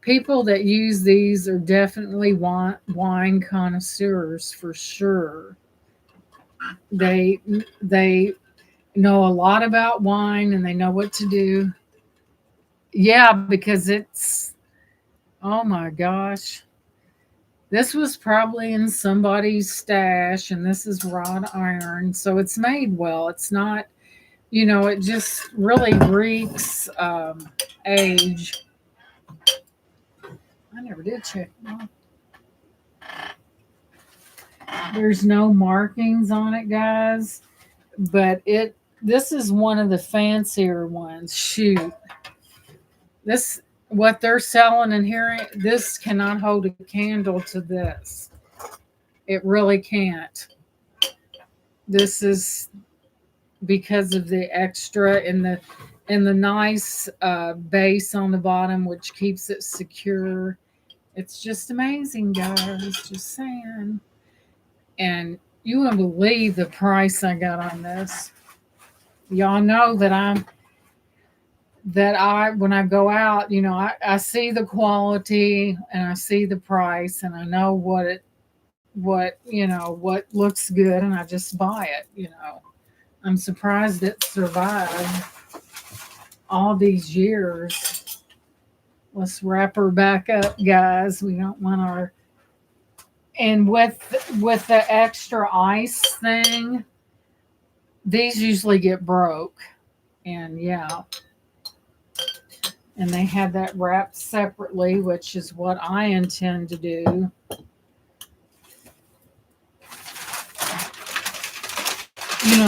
people that use these are definitely wine connoisseurs for sure. They they know a lot about wine and they know what to do. Yeah, because it's, oh my gosh. This was probably in somebody's stash and this is wrought iron. So it's made well. It's not, it just really reeks age. I never did check. No. There's no markings on it, guys, but this is one of the fancier ones. Shoot. This what they're selling in here, this cannot hold a candle to this. It really can't. This is because of the extra and the nice base on the bottom, which keeps it secure. It's just amazing, guys. Just saying. And you wouldn't believe the price I got on this. Y'all know that I when I go out, I see the quality and I see the price and I know what looks good and I just buy it. I'm surprised it survived all these years. Let's wrap her back up, guys. We don't want our, and with the extra ice thing, these usually get broke. And yeah, and they have that wrapped separately, which is what I intend to do.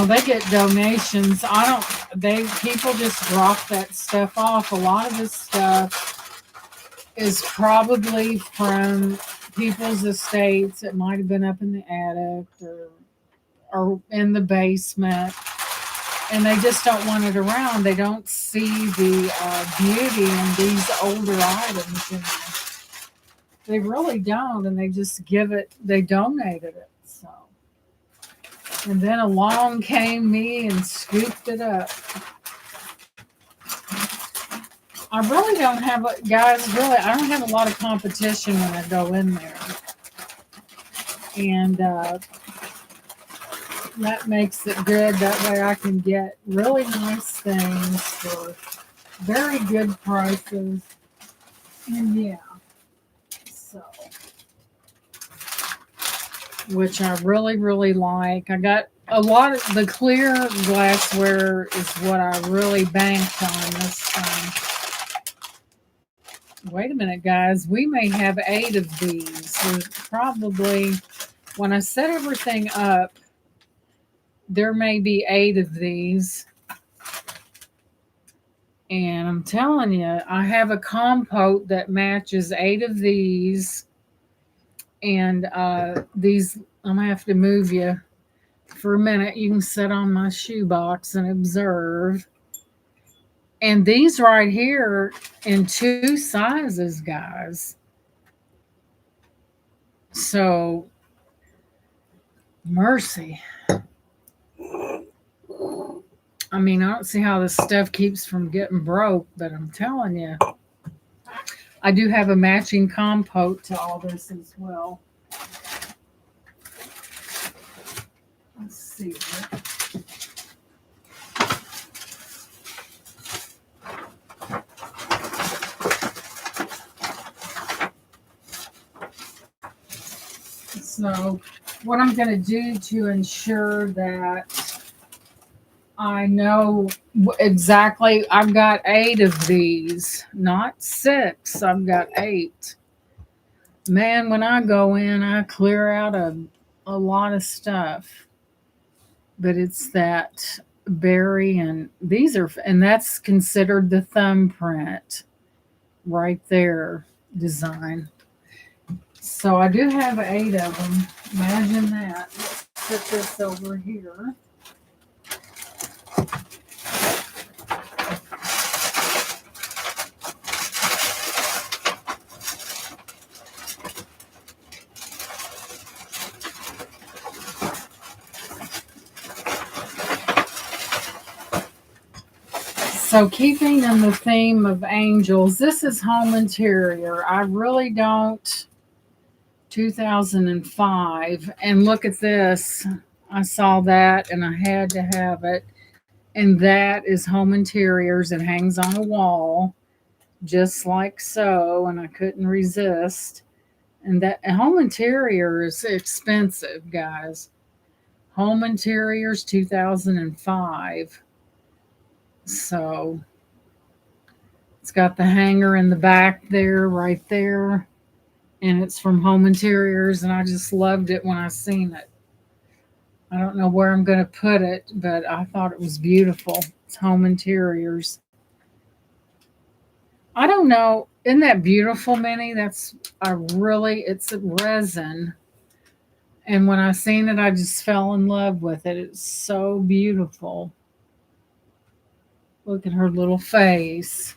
They get donations. I don't, people just drop that stuff off. A lot of this stuff is probably from people's estates. It might have been up in the attic or in the basement. And they just don't want it around. They don't see the beauty in these older items. They really don't. And they just they donated it. So. And then along came me and scooped it up. I really don't have, guys, really, I don't have a lot of competition when I go in there. And that makes it good. That way I can get really nice things for very good prices. And yeah, so, which I really, really like. I got A lot of the clear glassware is what I really banked on this time. Wait a minute, guys. We may have 8 of these. There's probably, when I set everything up, there may be 8 of these. And I'm telling you, I have a compote that matches 8 of these. And these, I'm going to have to move you for a minute. You can sit on my shoebox and observe. And these right here in 2 sizes, guys. So, mercy. I mean, I don't see how this stuff keeps from getting broke, but I'm telling you, I do have a matching compote to all this as well. Let's see. So, what I'm going to do to ensure that I know exactly, I've got 8 of these, not 6. I've got 8. Man, when I go in, I clear out a lot of stuff. But it's that berry, and these are, and that's considered the thumbprint right there design. So I do have 8 of them. Imagine that. Let's put this over here. So keeping in the theme of angels, this is home interior. I really don't. 2005, and look at this. I saw that and I had to have it. And that is home interiors. It hangs on a wall just like so, and I couldn't resist. And that home interior is expensive, guys. Home interiors 2005. So it's got the hanger in the back there, right there. And it's from Home Interiors, and I just loved it when I seen it. I don't know where I'm going to put it, but I thought it was beautiful. It's Home Interiors. I don't know. Isn't that beautiful, Minnie? It's a resin. And when I seen it, I just fell in love with it. It's so beautiful. Look at her little face.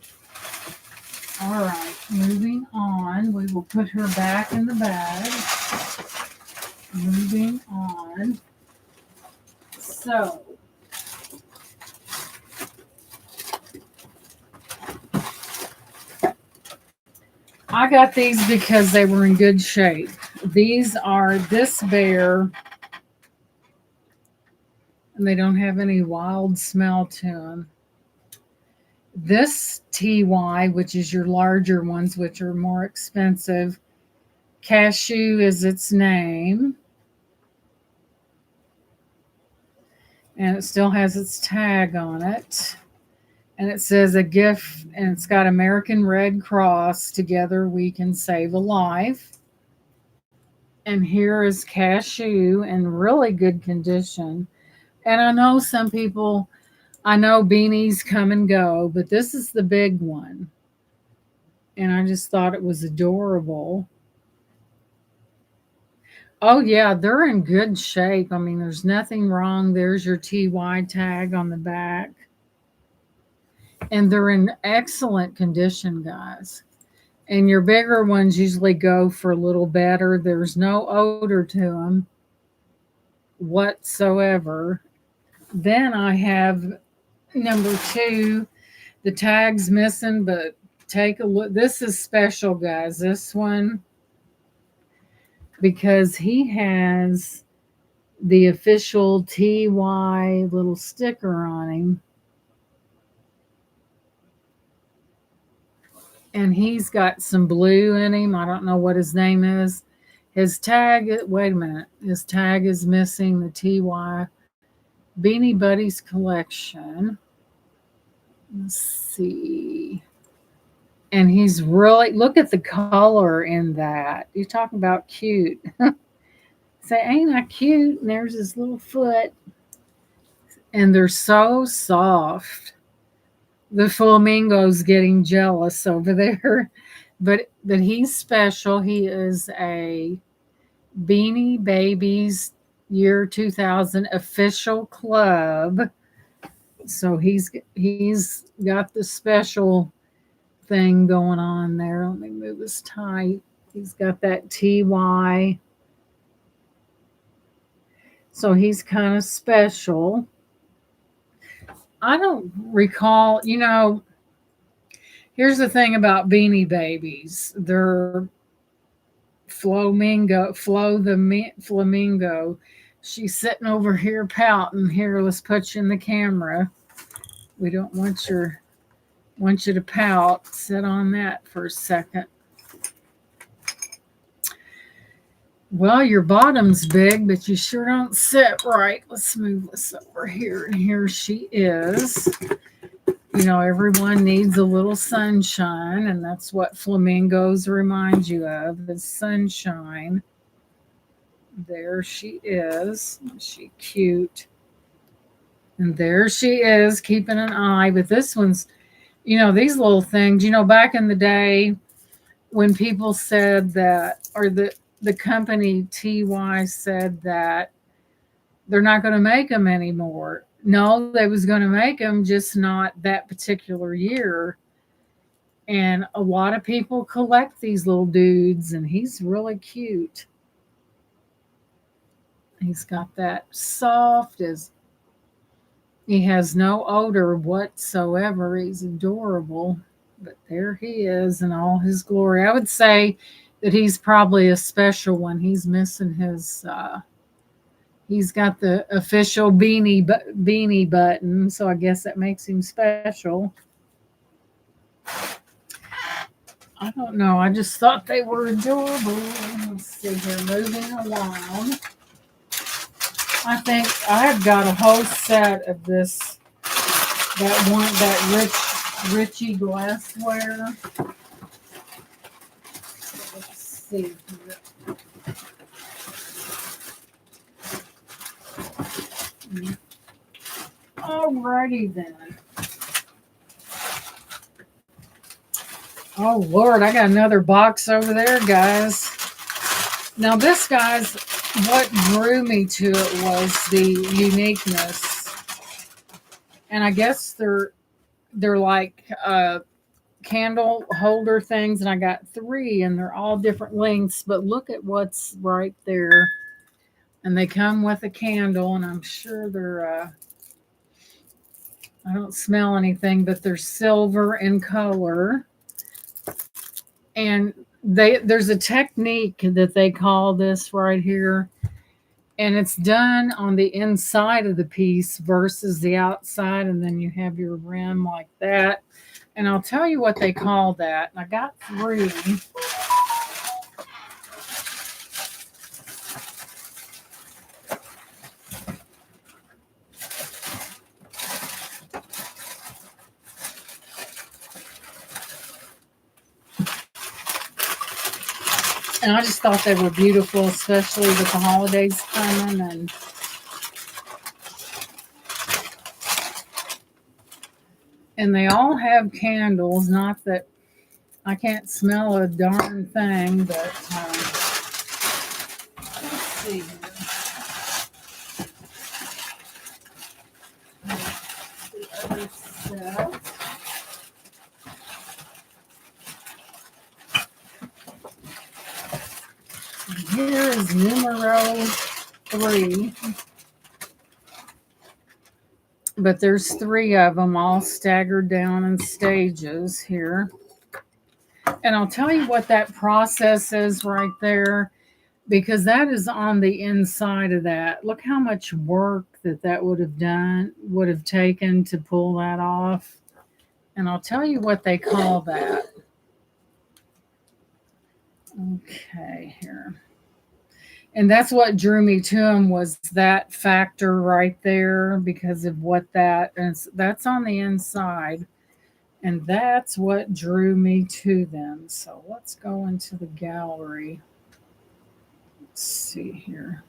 All right, moving on. We will put her back in the bag. Moving on. So, I got these because they were in good shape. These are this bear, and they don't have any wild smell to them. This TY, which is your larger ones, which are more expensive, Cashew is its name. And it still has its tag on it. And it says a gift, and it's got American Red Cross. Together we can save a life. And here is Cashew in really good condition. And I know some people, I know beanies come and go, but this is the big one. And I just thought it was adorable. Oh, yeah, they're in good shape. I mean, there's nothing wrong. There's your TY tag on the back. And they're in excellent condition, guys. And your bigger ones usually go for a little better. There's no odor to them whatsoever. Then I have number 2. The tag's missing, but take a look. This is special, guys. This one, because he has the official TY little sticker on him. And he's got some blue in him. I don't know what his name is. His tag, wait a minute. His tag is missing the TY. Beanie Buddies collection. Let's see. And he's really, look at the color in that. You're talking about cute. Say, ain't I cute? And there's his little foot. And they're so soft. The flamingo's getting jealous over there. But he's special. He is a Beanie Babies year 2000 official club. So he's got the special thing going on there. Let me move his tie. He's got that TY. So he's kind of special. I don't recall, here's the thing about Beanie Babies. They're flamingo. She's sitting over here pouting. Here, let's put you in the camera. We don't want you to pout. Sit on that for a second. Well, your bottom's big, but you sure don't sit right. Let's move this over here. And here she is. Everyone needs a little sunshine, and that's what flamingos remind you of, is sunshine. There she is. She cute. And there she is, keeping an eye. But this one's, these little things, back in the day when people said that, or the company TY said that they're not going to make them anymore. No, they was going to make them, just not that particular year. And a lot of people collect these little dudes, and he's really cute. He's got that soft as, he has no odor whatsoever. He's adorable. But there he is in all his glory. I would say that he's probably a special one. He's missing his he's got the official beanie button, so I guess that makes him special. I don't know. I just thought they were adorable. Let's see here. Moving along. I think I've got a whole set of this, that Richie glassware. Let's see here. Alrighty then. Oh Lord, I got another box over there, guys. Now this, guys, what drew me to it was the uniqueness. And I guess they're like candle holder things, and I got 3, and they're all different lengths, but look at what's right there. And they come with a candle, and I'm sure they're I don't smell anything, but they're silver in color. And there's a technique that they call this right here, and it's done on the inside of the piece versus the outside, and then you have your rim like that. And I'll tell you what they call that. I got 3. And I just thought they were beautiful, especially with the holidays coming. And they all have candles. Not that I can't smell a darn thing, but let's see here. The other set. Here is numero 3. But there's 3 of them all staggered down in stages here. And I'll tell you what that process is right there, because that is on the inside of that. Look how much work that would have taken to pull that off. And I'll tell you what they call that. Okay, here. And that's what drew me to him, was that factor right there, because of what that is. That's on the inside, and that's what drew me to them. So let's go into the gallery. Let's see here.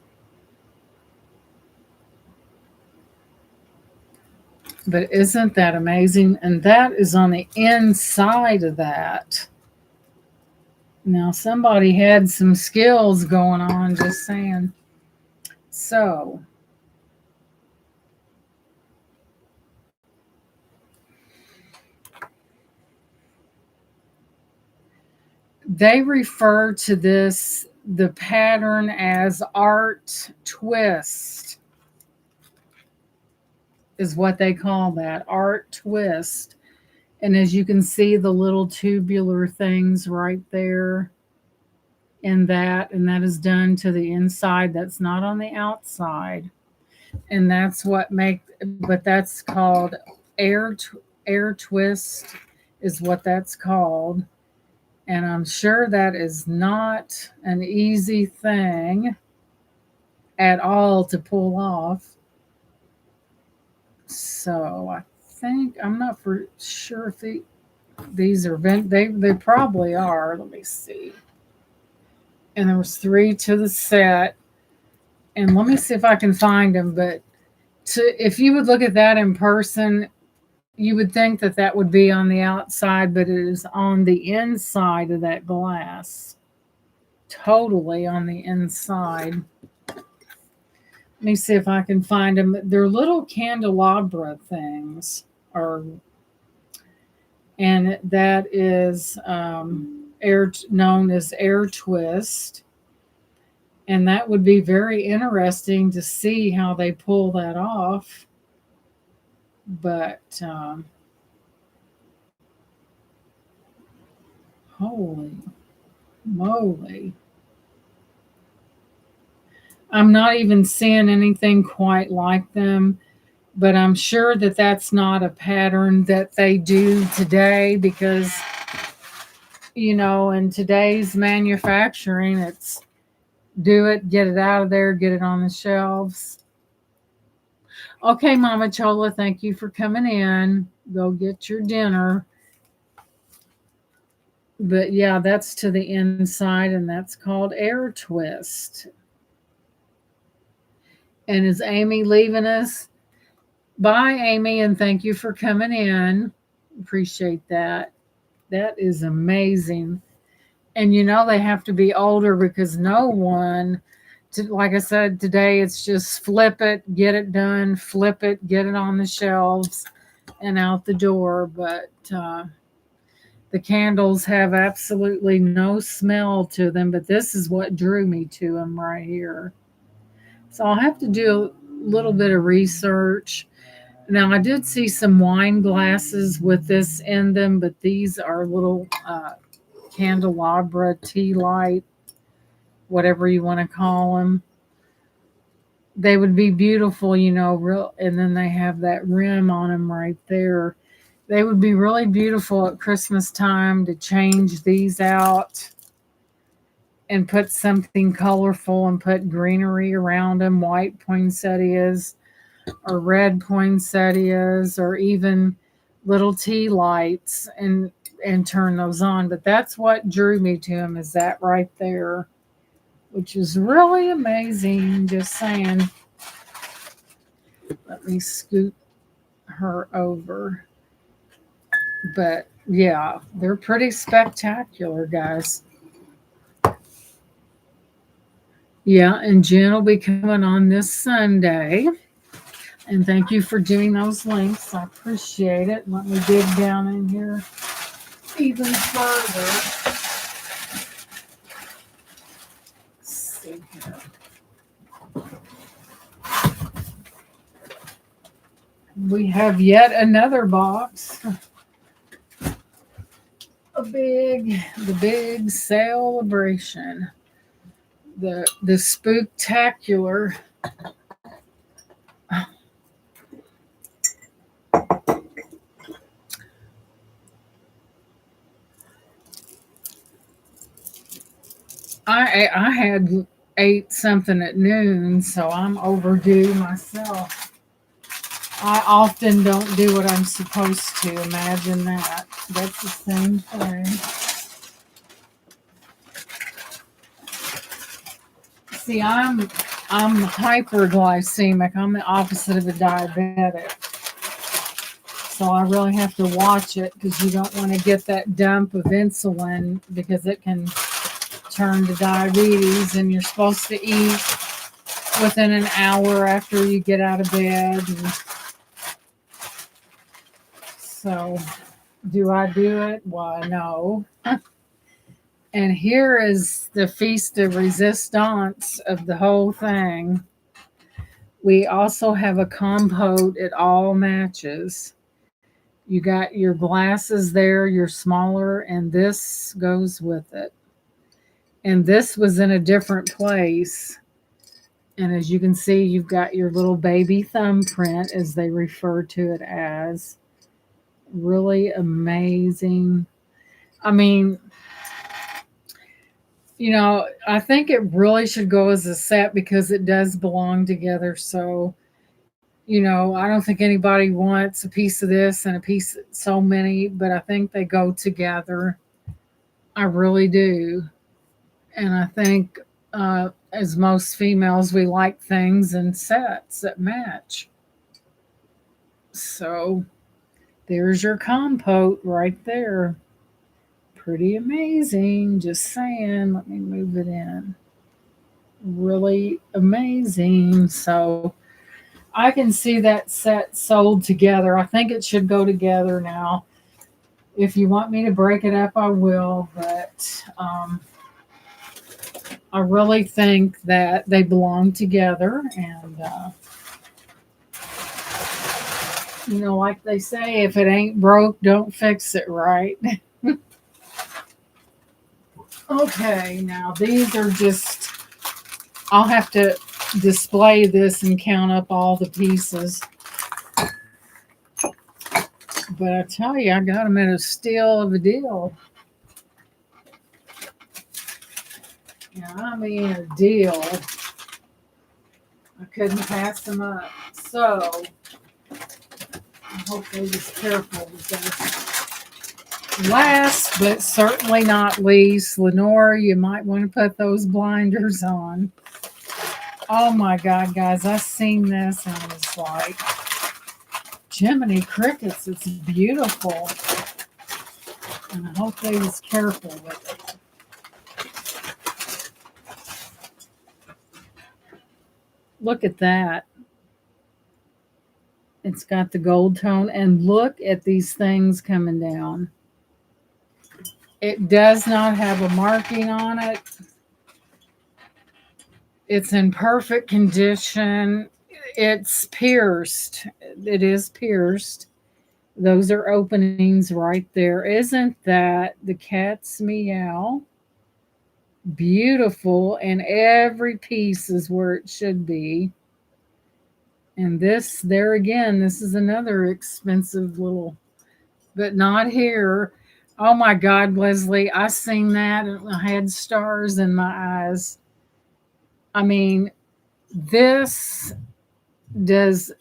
But isn't that amazing? And that is on the inside of that. Now, somebody had some skills going on, just saying. So, they refer to this, the pattern, as art twist, is what they call that, art twist. And as you can see, the little tubular things right there in that, and that is done to the inside. That's not on the outside. And that's what make, but that's called air twist is what that's called. And I'm sure that is not an easy thing at all to pull off. So I think, I'm not for sure if these are they probably are. Let me see. And there was 3 to the set. And let me see if I can find them. But if you would look at that in person, you would think that that would be on the outside, but it is on the inside of that glass. Totally on the inside. Let me see if I can find them. They're little candelabra things, or and that is known as air twist. And that would be very interesting to see how they pull that off. But holy moly. I'm not even seeing anything quite like them, but I'm sure that that's not a pattern that they do today, because, in today's manufacturing, it's do it, get it out of there, get it on the shelves. Okay, Mama Chola, thank you for coming in. Go get your dinner. But yeah, that's to the inside, and that's called air twist. And is Amy leaving us? Bye, Amy, and thank you for coming in. Appreciate that. That is amazing. And they have to be older, because no one, like I said, today it's just flip it, get it done, flip it, get it on the shelves and out the door. But the candles have absolutely no smell to them, but this is what drew me to them right here. So I'll have to do a little bit of research. Now, I did see some wine glasses with this in them, but these are little candelabra, tea light, whatever you want to call them. They would be beautiful, real, and then they have that rim on them right there. They would be really beautiful at Christmas time to change these out and put something colorful and put greenery around them, white poinsettias or red poinsettias, or even little tea lights, and turn those on. But that's what drew me to them, is that right there, which is really amazing. Just saying. Let me scoot her over. But yeah, they're pretty spectacular, guys. Yeah, and Jen will be coming on this Sunday. And thank you for doing those links. I appreciate it. Let me dig down in here even further. Let's see here. We have yet another box. The big celebration. The spooktacular. I had ate something at noon, so I'm overdue myself. I often don't do what I'm supposed to. Imagine that. That's the same thing. See, I'm hyperglycemic. I'm the opposite of a diabetic. So I really have to watch it because you don't want to get that dump of insulin because it can turn to diabetes, and you're supposed to eat within an hour after you get out of bed. And so do I do it? Why, no. And here is the feast of resistance of the whole thing. We also have a compote. It all matches. You got your glasses there, your smaller, and this goes with it. And this was in a different place. And as you can see, you've got your little baby thumbprint, as they refer to it as. Really amazing. I mean, I think it really should go as a set because it does belong together. So, I don't think anybody wants a piece of this and a piece of so many, but I think they go together. I really do. And I think, as most females, we like things in sets that match. So there's your compote right there. Pretty amazing. Just saying. Let me move it in. Really amazing. So I can see that set sold together. I think it should go together now. If you want me to break it up, I will. But I really think that they belong together. And, like they say, if it ain't broke, don't fix it, right? Okay, now these are just, I'll have to display this and count up all the pieces. But I tell you, I got them at a steal of a deal. Yeah, I mean a deal. I couldn't pass them up. So I hope they're just careful with this. Last but certainly not least, Lenore, you might want to put those blinders on. Oh my God, guys, I seen this and I was like, Jiminy Crickets, it's beautiful. And I hope they was careful with it. Look at that. It's got the gold tone, and look at these things coming down. It does not have a marking on it. It's in perfect condition. It's pierced. It is pierced. Those are openings right there. Isn't that the cat's meow? Beautiful, and every piece is where it should be. And this, there again, this is another expensive little, but not here. Oh my God, Leslie, I seen that and I had stars in my eyes. I mean, this does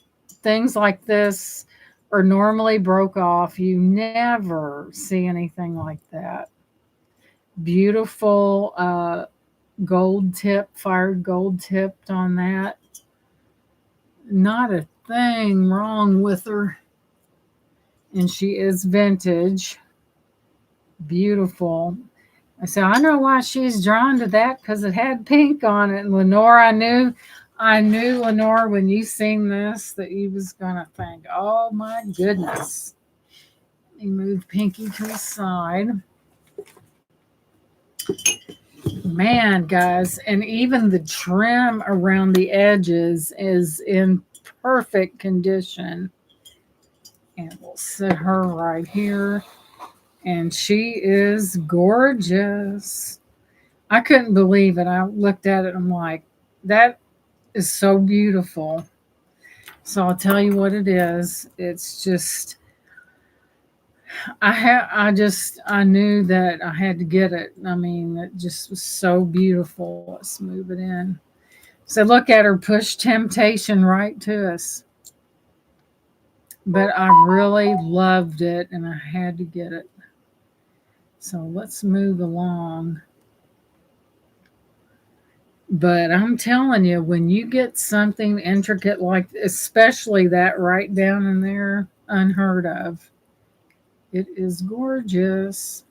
things like this are normally broke off. You never see anything like that. Beautiful gold tip, fired gold tipped on that. Not a thing wrong with her. And she is vintage. Beautiful. I said, I know why she's drawn to that because it had pink on it. And Lenore, I knew Lenore when you seen this that you was gonna think, oh my goodness. Let me move Pinky to the side. Man, guys, and even the trim around the edges is in perfect condition. And we'll set her right here. And she is gorgeous. I couldn't believe it. I looked at it and I'm like, that is so beautiful. So I'll tell you what it is. It's just, I knew that I had to get it. I mean, it just was so beautiful. Let's move it in. So look at her push temptation right to us. But I really loved it and I had to get it. So let's move along. But I'm telling you, when you get something intricate like, especially that right down in there, unheard of, it is gorgeous.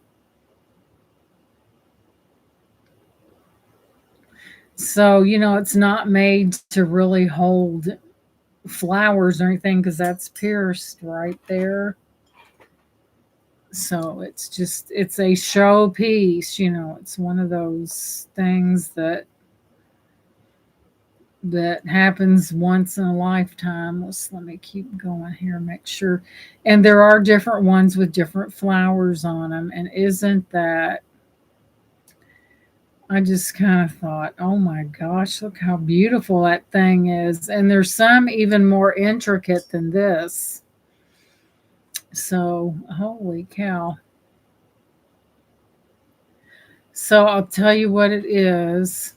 So, it's not made to really hold flowers or anything because that's pierced right there. So it's a show piece, it's one of those things that happens once in a lifetime. Let me keep going here, make sure. And there are different ones with different flowers on them. And isn't that, I just kind of thought, oh my gosh, look how beautiful that thing is. And there's some even more intricate than this. So, holy cow. So, I'll tell you what it is.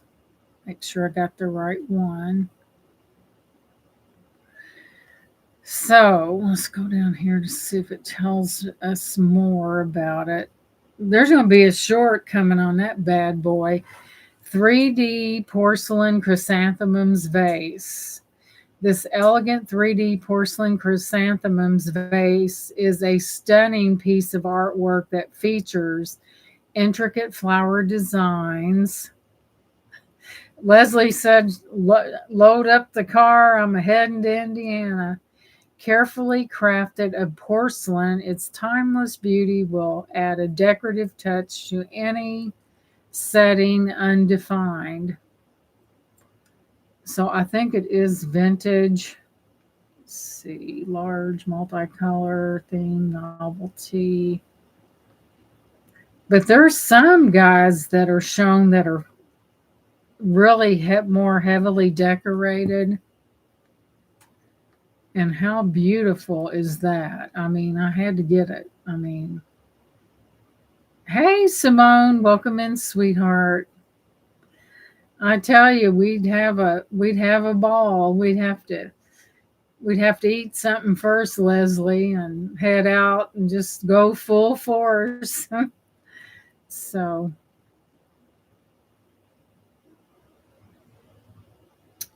Make sure I got the right one. So let's go down here to see if it tells us more about it. There's going to be a short coming on that bad boy. 3D porcelain chrysanthemums vase. This elegant 3D porcelain chrysanthemums vase is a stunning piece of artwork that features intricate flower designs. Leslie said, load up the car. I'm heading to Indiana. Carefully crafted of porcelain, its timeless beauty will add a decorative touch to any setting undefined. So I think it is vintage. Let's see, large multicolor theme novelty. But there's some guys that are shown that are really more heavily decorated. And how beautiful is that? I mean, I had to get it. I mean, hey Simone, welcome in, sweetheart. I tell you, we'd have a ball. We'd have to eat something first, Leslie, and head out and just go full force. so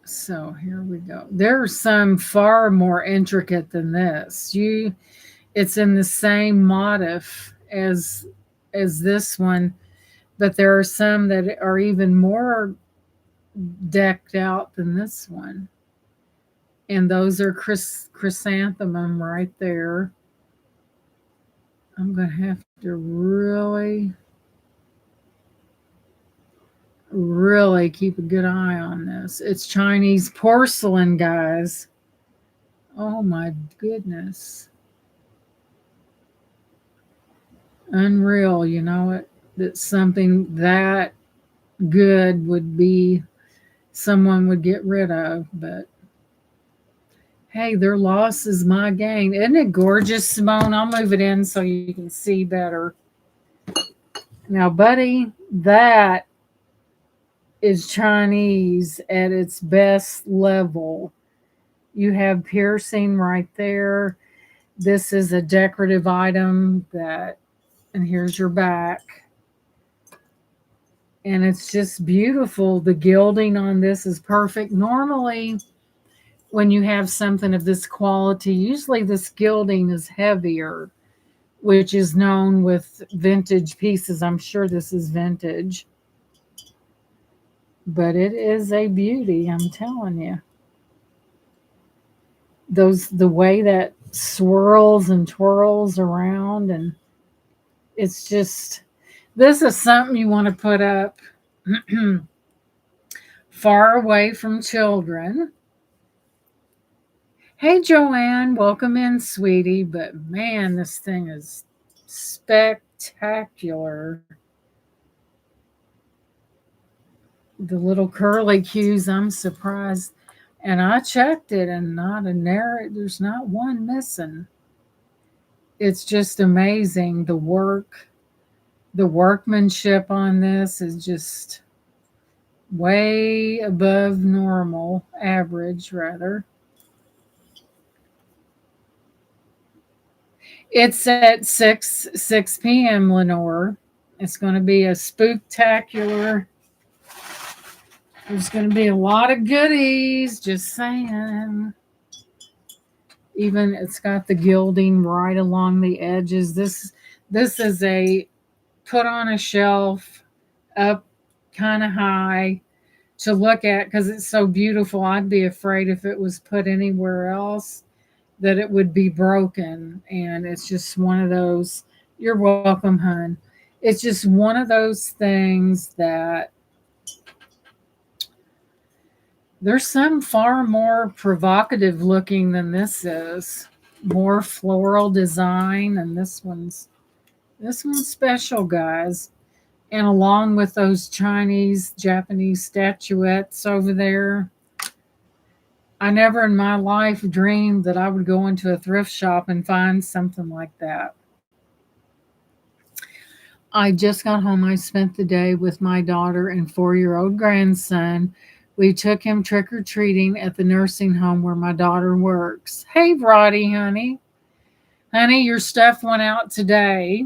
so here we go. There's some far more intricate than this. It's in the same motif as this one, but there are some that are even more decked out than this one. And those are chrysanthemum right there. I'm going to have to really, really keep a good eye on this. It's Chinese porcelain, guys. Oh my goodness. Unreal, that something that good would be someone would get rid of, but hey, their loss is my gain. Isn't it gorgeous, Simone? I'll move it in so you can see better. Now, buddy, that is Chinese at its best level. You have piercing right there. This is a decorative item and here's your back. And it's just beautiful. The gilding on this is perfect. Normally, when you have something of this quality, usually this gilding is heavier, which is known with vintage pieces. I'm sure this is vintage. But it is a beauty, I'm telling you. The way that swirls and twirls around, and it's just, this is something you want to put up far away from children. Hey Joanne, welcome in, sweetie. But man, this thing is spectacular. The little curly cues, I'm surprised. And I checked it and there's not one missing. it's just amazing. The workmanship on this is just way above normal, average rather. It's at 6 p.m. Lenore. It's going to be a spooktacular. There's going to be a lot of goodies. Just saying. Even it's got the gilding right along the edges. This is a put on a shelf up kind of high to look at because it's so beautiful. I'd be afraid if it was put anywhere else that it would be broken. And it's just one of those, you're welcome, hun. It's just one of those things that there's some far more provocative looking than this is. More floral design, and this one's special, guys. And along with those Chinese, Japanese statuettes over there, I never in my life dreamed that I would go into a thrift shop and find something like that. I just got home. I spent the day with my daughter and 4-year-old grandson. We took him trick or treating at the nursing home where my daughter works. Hey, Roddy, honey. Honey, your stuff went out today.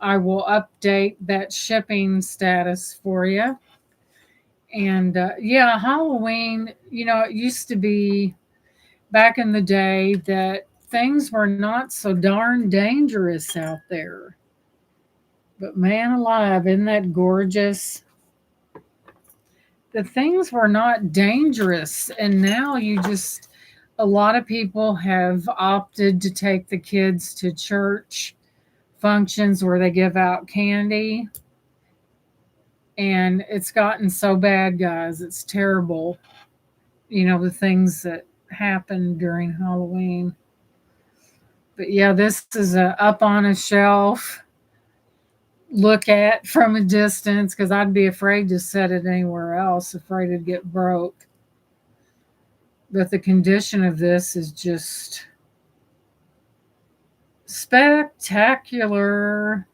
I will update that shipping status for you. And yeah, Halloween, it used to be back in the day that things were not so darn dangerous out there. But man alive, isn't that gorgeous? The things were not dangerous. And now a lot of people have opted to take the kids to church functions where they give out candy. And it's gotten so bad, guys. It's terrible. The things that happen during Halloween. But yeah, this is a up on a shelf look at from a distance because I'd be afraid to set it anywhere else, afraid it'd get broke. But the condition of this is just spectacular.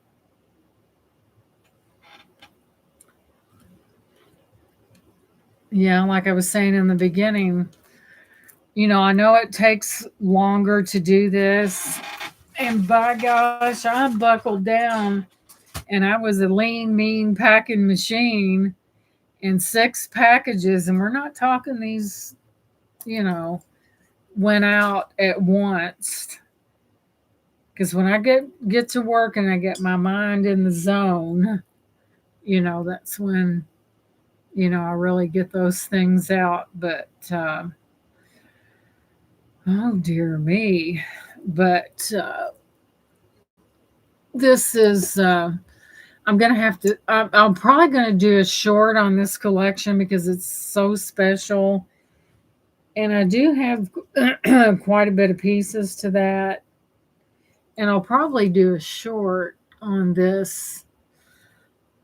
Yeah, like I was saying in the beginning, I know it takes longer to do this. And by gosh, I buckled down and I was a lean, mean packing machine in 6 packages. And we're not talking these, went out at once. Because when I get to work and I get my mind in the zone, that's when, I really get those things out. But, oh dear me. But this is, I'm going to have to, I'm probably going to do a short on this collection because it's so special. And I do have quite a bit of pieces to that. And I'll probably do a short on this.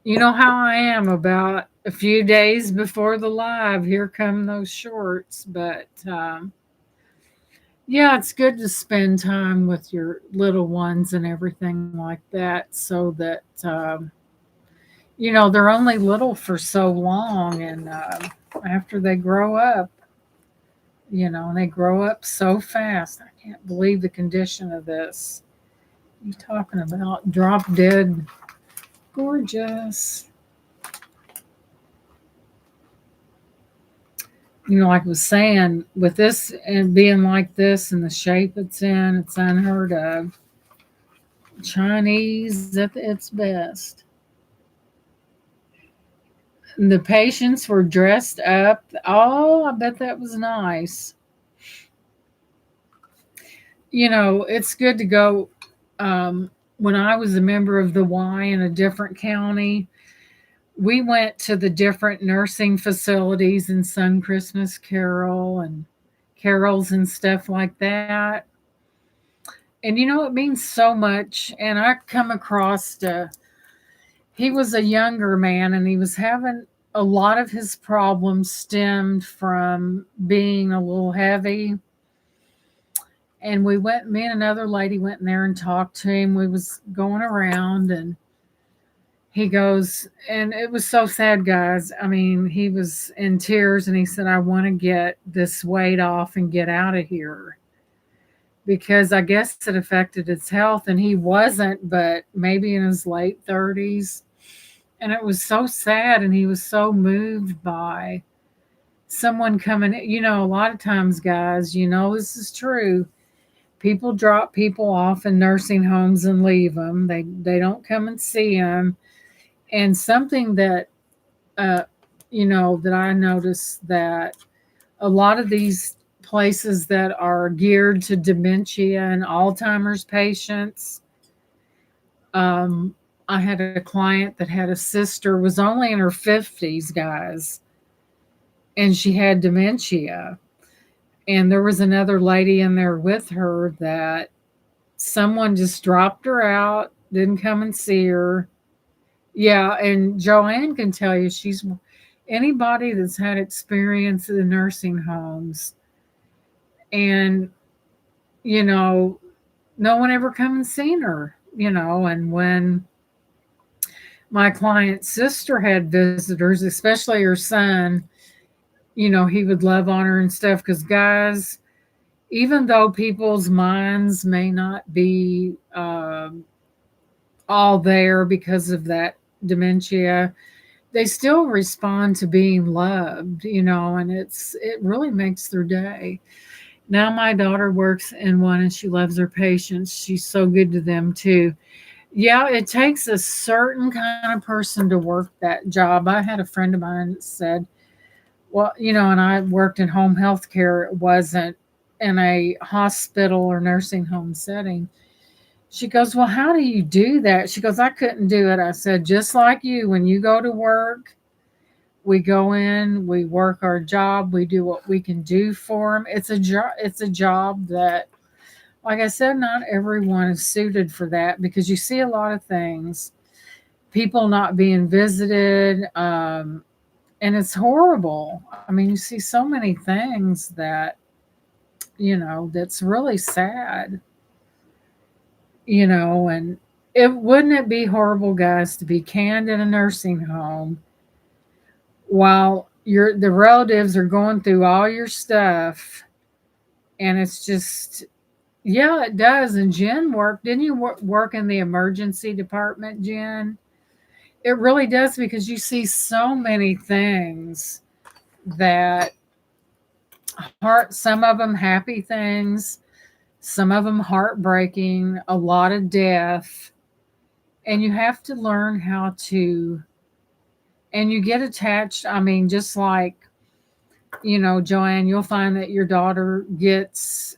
You know how I am about a few days before the live. Here come those shorts. But yeah, it's good to spend time with your little ones and everything like that so that, they're only little for so long. And after they grow up, and they grow up so fast. I can't believe the condition of this. You talking about drop dead gorgeous. Like I was saying, with this and being like this and the shape it's in, it's unheard of. Chinese at its best. And the patients were dressed up. Oh, I bet that was nice. It's good to go. When I was a member of the Y in a different county, we went to the different nursing facilities and sung Christmas Carol and carols and stuff like that. And it means so much. And I come across he was a younger man and he was having a lot of his problems stemmed from being a little heavy. And we went, me and another lady went in there and talked to him. We was going around and he goes, and it was so sad, guys. I mean, he was in tears and he said, I want to get this weight off and get out of here because I guess it affected his health. And he wasn't, but maybe in his late 30s. And it was so sad. And he was so moved by someone coming in. You know, a lot of times, guys, you know, this is true. People drop people off in nursing homes and leave them. They don't come and see them. And something that uh, you know, that I noticed that a lot of these places that are geared to dementia and Alzheimer's patients. Um, I had a client that had a sister was only in her 50s, guys, and she had dementia. And there was another lady in there with her that someone just dropped her out, didn't come and see her. Yeah, and Joanne can tell you she's anybody that's had experience in nursing homes and you know, no one ever come and seen her, you know, and when my client's sister had visitors, especially her son, you know, he would love on her and stuff because guys, even though people's minds may not be all there because of that dementia, they still respond to being loved, you know, and it really makes their day. Now my daughter works in one and she loves her patients. She's so good to them too. Yeah, it takes a certain kind of person to work that job. I had a friend of mine that said, well, you know, and I worked in home health care. It wasn't in a hospital or nursing home setting. She goes, well, how do you do that? She goes, I couldn't do it. I said, just like you, when you go to work, we go in, we work our job, we do what we can do for them. It's a job. It's a job that, like I said, not everyone is suited for that because you see a lot of things, people not being visited, and it's horrible. I mean, you see so many things that you know that's really sad. You know, and it wouldn't it be horrible, guys, to be canned in a nursing home while the relatives are going through all your stuff and it's just yeah it does. And Jen worked, didn't you work in the emergency department, Jen? It really does because you see so many things that heart, some of them happy things, some of them heartbreaking, a lot of death, and you have to learn how to, and you get attached. I mean, just like, you know, Joanne, you'll find that your daughter gets,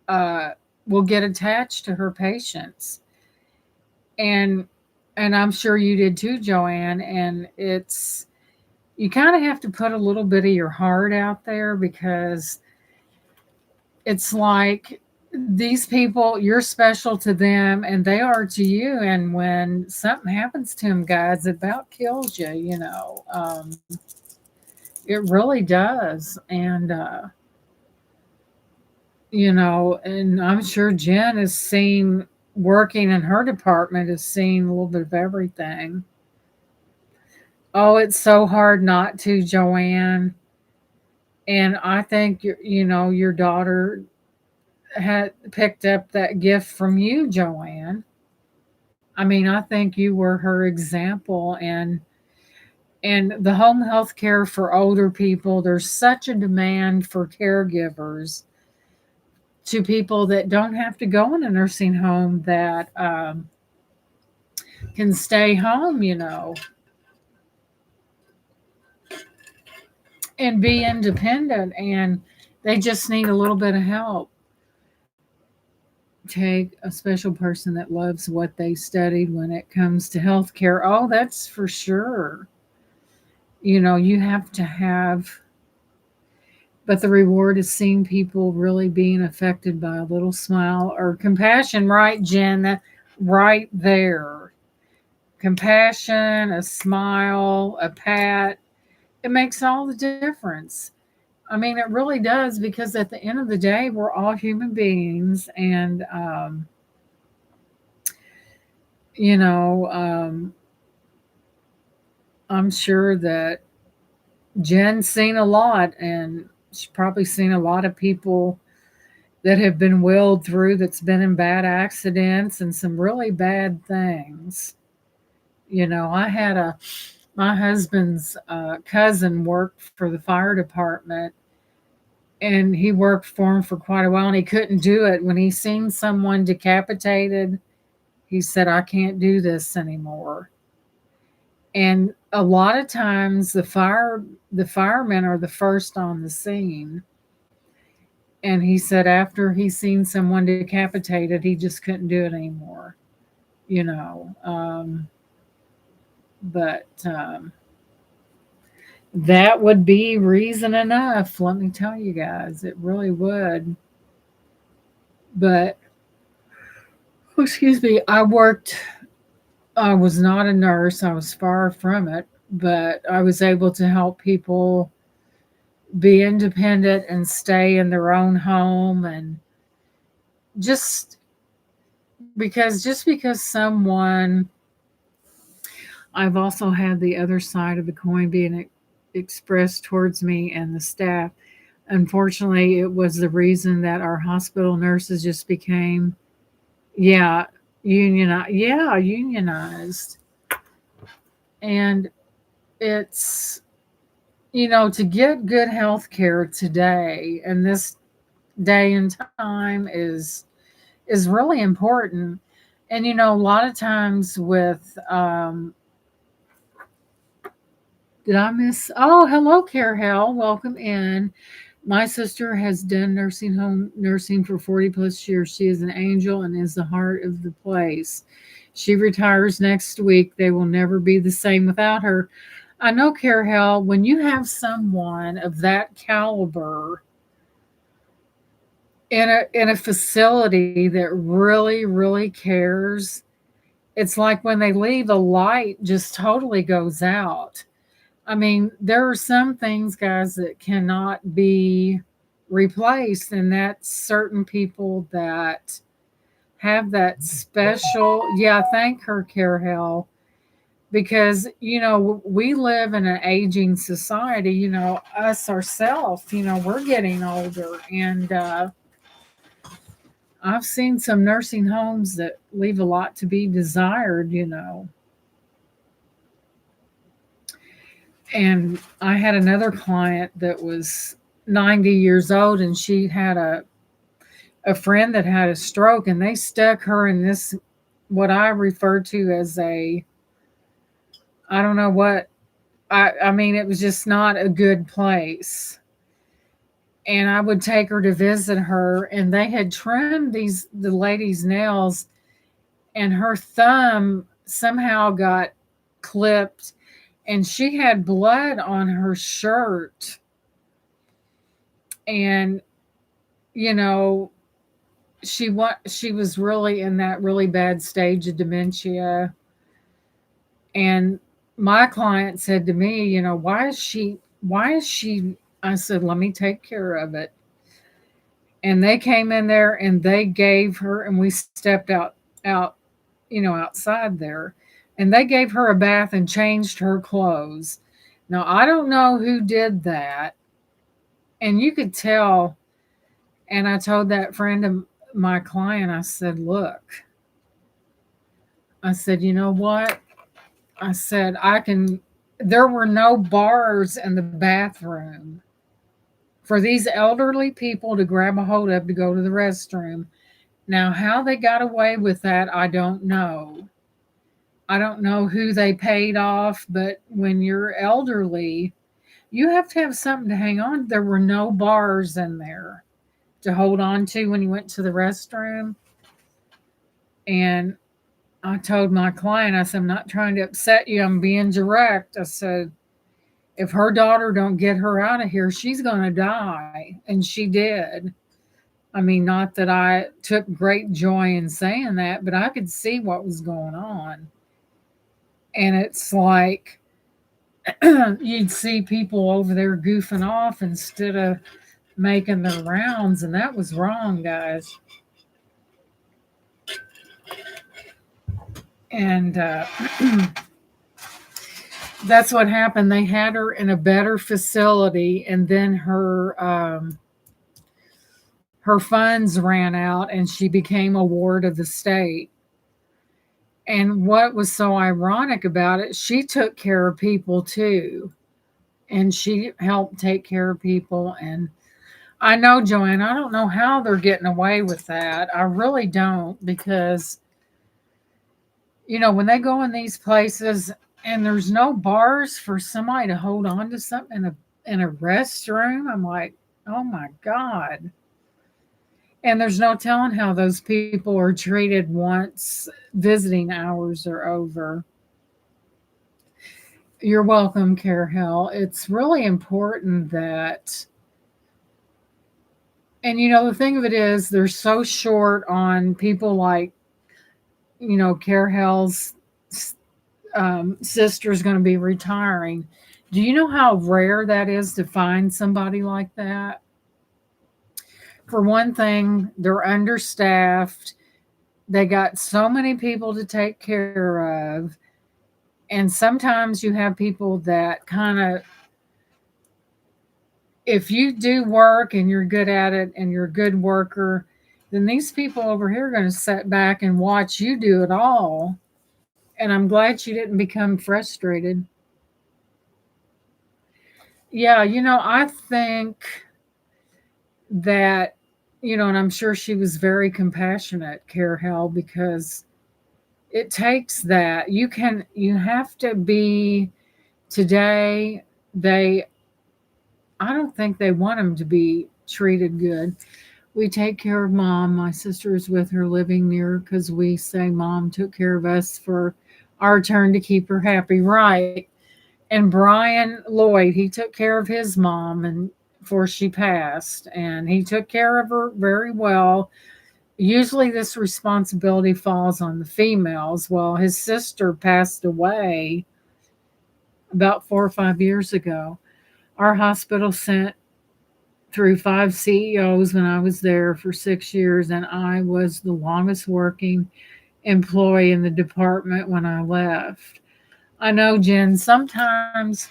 uh, will get attached to her patients. And, and I'm sure you did too, Joanne. And it's, you kind of have to put a little bit of your heart out there because it's like these people, you're special to them and they are to you. And when something happens to them, guys, it about kills you, you know. It really does. And, you know, and I'm sure Jen has seen, working in her department, has seen a little bit of everything. Oh, it's so hard not to, Joanne. And I think, you know, your daughter had picked up that gift from you, Joanne. I mean, I think you were her example. And the home health care for older people, there's such a demand for caregivers to people that don't have to go in a nursing home that can stay home, you know, and be independent. And they just need a little bit of help. Take a special person that loves what they studied when it comes to healthcare. Oh, that's for sure. You know, you have to have, but the reward is seeing people really being affected by a little smile or compassion, right, Jen? That right there. Compassion, a smile, a pat. It makes all the difference. I mean, it really does, because at the end of the day, we're all human beings, and you know, I'm sure that Jen's seen a lot, and she's probably seen a lot of people that have been willed through, that's been in bad accidents and some really bad things. I had my husband's cousin worked for the fire department, and he worked for him for quite a while, and he couldn't do it. When he seen someone decapitated, he said, I can't do this anymore. And a lot of times the firemen are the first on the scene. And he said after he seen someone decapitated, he just couldn't do it anymore. You know, but that would be reason enough. Let me tell you guys, it really would. But excuse me, I was not a nurse. I was far from it, but I was able to help people be independent and stay in their own home, and just just because someone, I've also had the other side of the coin being expressed towards me and the staff. Unfortunately, it was the reason that our hospital nurses just became, yeah, unionized. And it's, to get good health care today and this day and time is really important. And a lot of times with did I miss? Oh, hello, Carol. Welcome in. My sister has done nursing home nursing for 40 plus years. She is an angel and is the heart of the place. She retires next week. They will never be the same without her. I know, Carol, when you have someone of that caliber in a facility that really, really cares, it's like when they leave, a light just totally goes out. I mean, there are some things, guys, that cannot be replaced, and that's certain people that have that special. Yeah, thank her, Carol, because we live in an aging society. Us ourselves. We're getting older, and I've seen some nursing homes that leave a lot to be desired. And I had another client that was 90 years old, and she had a friend that had a stroke, and they stuck her in this, what I refer to as I don't know what, I mean, it was just not a good place. And I would take her to visit her, and they had trimmed the lady's nails, and her thumb somehow got clipped, and she had blood on her shirt. And you know she was really in that really bad stage of dementia. And my client said to me, why is she I said, let me take care of it. And they came in there and they gave her, and we stepped out outside there, and they gave her a bath and changed her clothes. Now I don't know who did that, and you could tell. And I told that friend of my client, I said, look, I said, you know what? I said, there were no bars in the bathroom for these elderly people to grab a hold of to go to the restroom. Now, how they got away with that, I don't know. I don't know who they paid off, but when you're elderly, you have to have something to hang on. There were no bars in there to hold on to when you went to the restroom. And I told my client, I said, I'm not trying to upset you. I'm being direct. I said, if her daughter don't get her out of here, she's going to die. And she did. I mean, not that I took great joy in saying that, but I could see what was going on. And it's like, you'd see people over there goofing off instead of making their rounds, and that was wrong, guys. And that's what happened. They had her in a better facility, and then her funds ran out, and she became a ward of the state. And what was so ironic about it, she took care of people too, and she helped take care of people. And I know, Joanne, I don't know how they're getting away with that. I really don't, because when they go in these places and there's no bars for somebody to hold on to something in a restroom, I'm like, oh my God. And there's no telling how those people are treated once visiting hours are over. You're welcome, Carol. It's really important that, and the thing of it is, they're so short on people like, Carol's sister's going to be retiring. Do you know how rare that is to find somebody like that? For one thing, they're understaffed. They got so many people to take care of. And sometimes you have people that kind of, if you do work and you're good at it and you're a good worker, then these people over here are going to sit back and watch you do it all. And I'm glad you didn't become frustrated. Yeah, I think that, and I'm sure she was very compassionate, Carol, because it takes that. You have to be today. I don't think they want them to be treated good. We take care of mom. My sister is with her living near because we say mom took care of us for our turn to keep her happy, right? And Brian Lloyd, he took care of his mom and before she passed, and he took care of her very well. Usually this responsibility falls on the females. Well, his sister passed away about 4 or 5 years ago. Our hospital sent through 5 CEOs when I was there for 6 years, and I was the longest working employee in the department when I left. I know, Jen, sometimes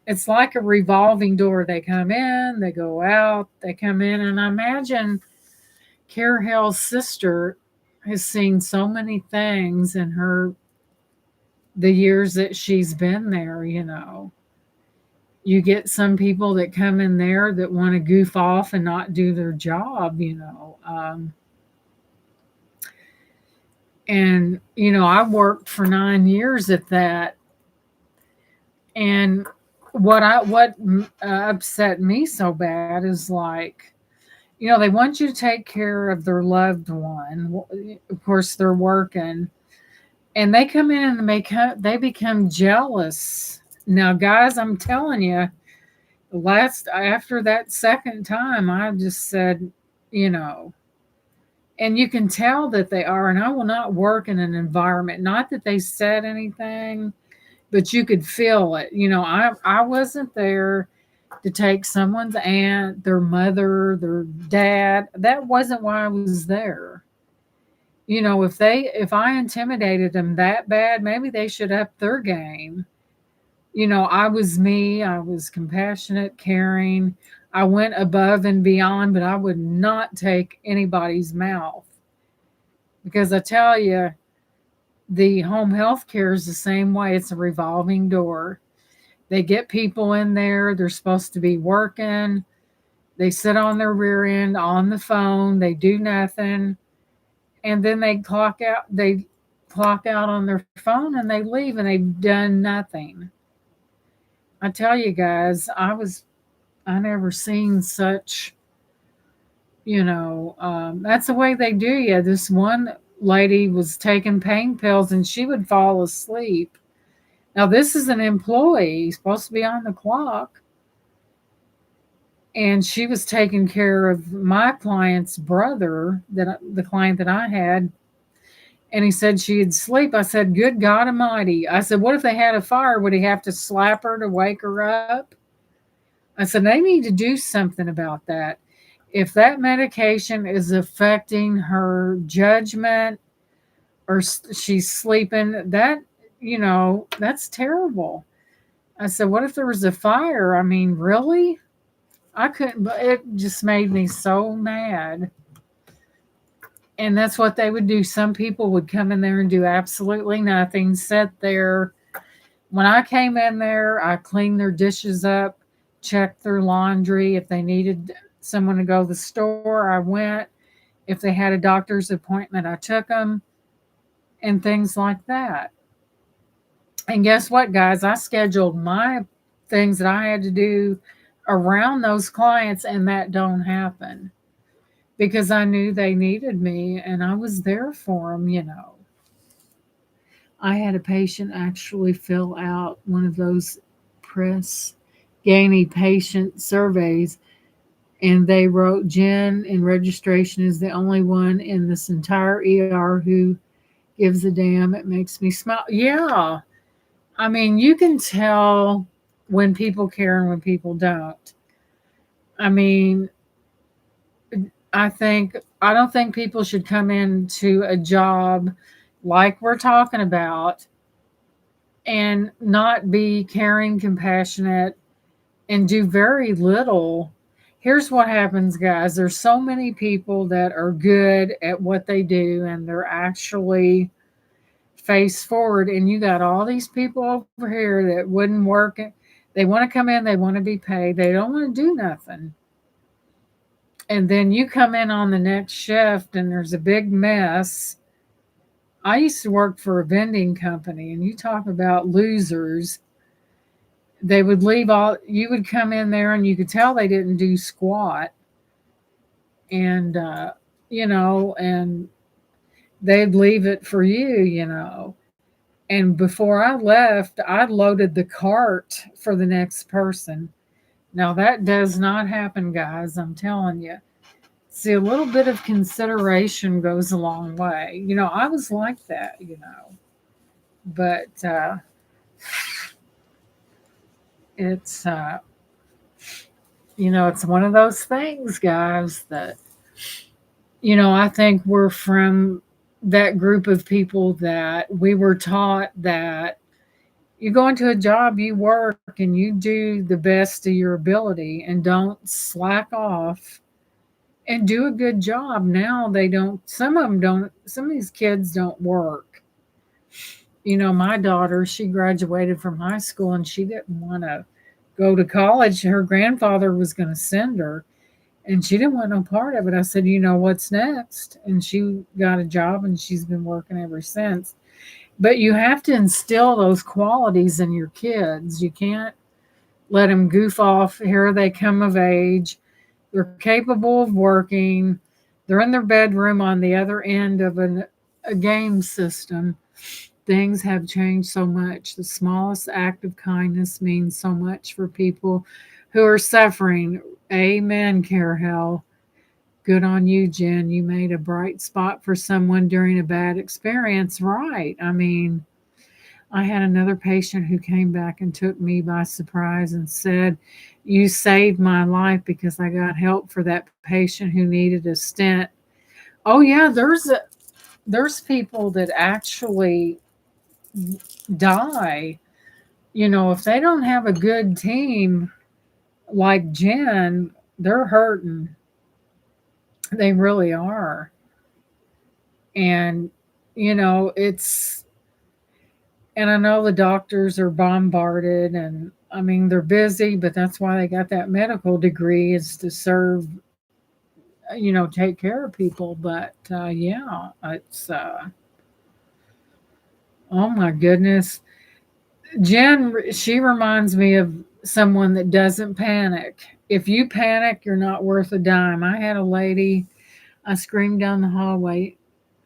it's like a revolving door. They come in, they go out, they come in. And I imagine Carol's sister has seen so many things in the years that she's been there. You get some people that come in there that want to goof off and not do their job. And I worked for 9 years at that. And what upset me so bad is, like, they want you to take care of their loved one. Of course, they're working, and they come in and they become jealous. Now, guys, I'm telling you, after that second time, I just said, you know, and you can tell that they are. And I will not work in an environment. Not that they said anything, but you could feel it. I wasn't there to take someone's aunt, their mother, their dad. That wasn't why I was there. If I intimidated them that bad, maybe they should up their game. I was me. I was compassionate, caring. I went above and beyond, but I would not take anybody's mouth, because I tell you, the home health care is the same way. It's a revolving door. They get people in there. They're supposed to be working. They sit on their rear end on the phone. They do nothing. And then they clock out. They clock out on their phone and they leave and they've done nothing. I tell you guys, I never seen such, that's the way they do you. This one lady was taking pain pills and she would fall asleep. Now, this is an employee, supposed to be on the clock. And she was taking care of my client's brother, the client that I had. And he said she'd sleep. I said, good God Almighty. I said, what if they had a fire? Would he have to slap her to wake her up? I said, they need to do something about that. If that medication is affecting her judgment or she's sleeping, that's terrible. I said, what if there was a fire? I mean, really? I couldn't, but it just made me so mad. And that's what they would do. Some people would come in there and do absolutely nothing, sit there. When I came in there, I cleaned their dishes up, checked their laundry. If they needed someone to go to the store, I went. If they had a doctor's appointment, I took them and things like that. And guess what, guys? I scheduled my things that I had to do around those clients, and that don't happen because I knew they needed me and I was there for them. I had a patient actually fill out one of those press Gainey patient surveys, and they wrote, Jen in registration is the only one in this entire ER who gives a damn. It makes me smile. Yeah. I mean, you can tell when people care and when people don't. I mean, I don't think people should come into a job like we're talking about and not be caring, compassionate, and do very little. Here's what happens, guys. There's so many people that are good at what they do and they're actually face forward, and you got all these people over here that wouldn't work. They want to come in, they want to be paid, they don't want to do nothing. And then you come in on the next shift and there's a big mess. I used to work for a vending company, and you talk about losers. They would leave all, you would come in there and you could tell they didn't do squat. And, and they'd leave it for you. And before I left, I loaded the cart for the next person. Now, that does not happen, guys. I'm telling you. See, a little bit of consideration goes a long way. I was like that. But it's it's one of those things, guys, that, I think we're from that group of people that we were taught that you go into a job, you work, and you do the best of your ability and don't slack off and do a good job. Now they don't, some of them don't, some of these kids don't work. My daughter, she graduated from high school and she didn't want to go to college. Her grandfather was going to send her and she didn't want no part of it. I said, what's next? And she got a job and she's been working ever since. But you have to instill those qualities in your kids. You can't let them goof off. Here they come of age. They're capable of working. They're in their bedroom on the other end of a game system. Things have changed so much. The smallest act of kindness means so much for people who are suffering. Amen, Carol. Good on you, Jen. You made a bright spot for someone during a bad experience. Right. I mean, I had another patient who came back and took me by surprise and said, you saved my life because I got help for that patient who needed a stent. Oh yeah, there's people that actually die. If they don't have a good team like Jen, they're hurting. They really are. And it's, and I know the doctors are bombarded, and I mean they're busy, but that's why they got that medical degree, is to serve, take care of people. But yeah, it's oh my goodness. Jen, she reminds me of someone that doesn't panic. If you panic, you're not worth a dime. I had a lady, I screamed down the hallway.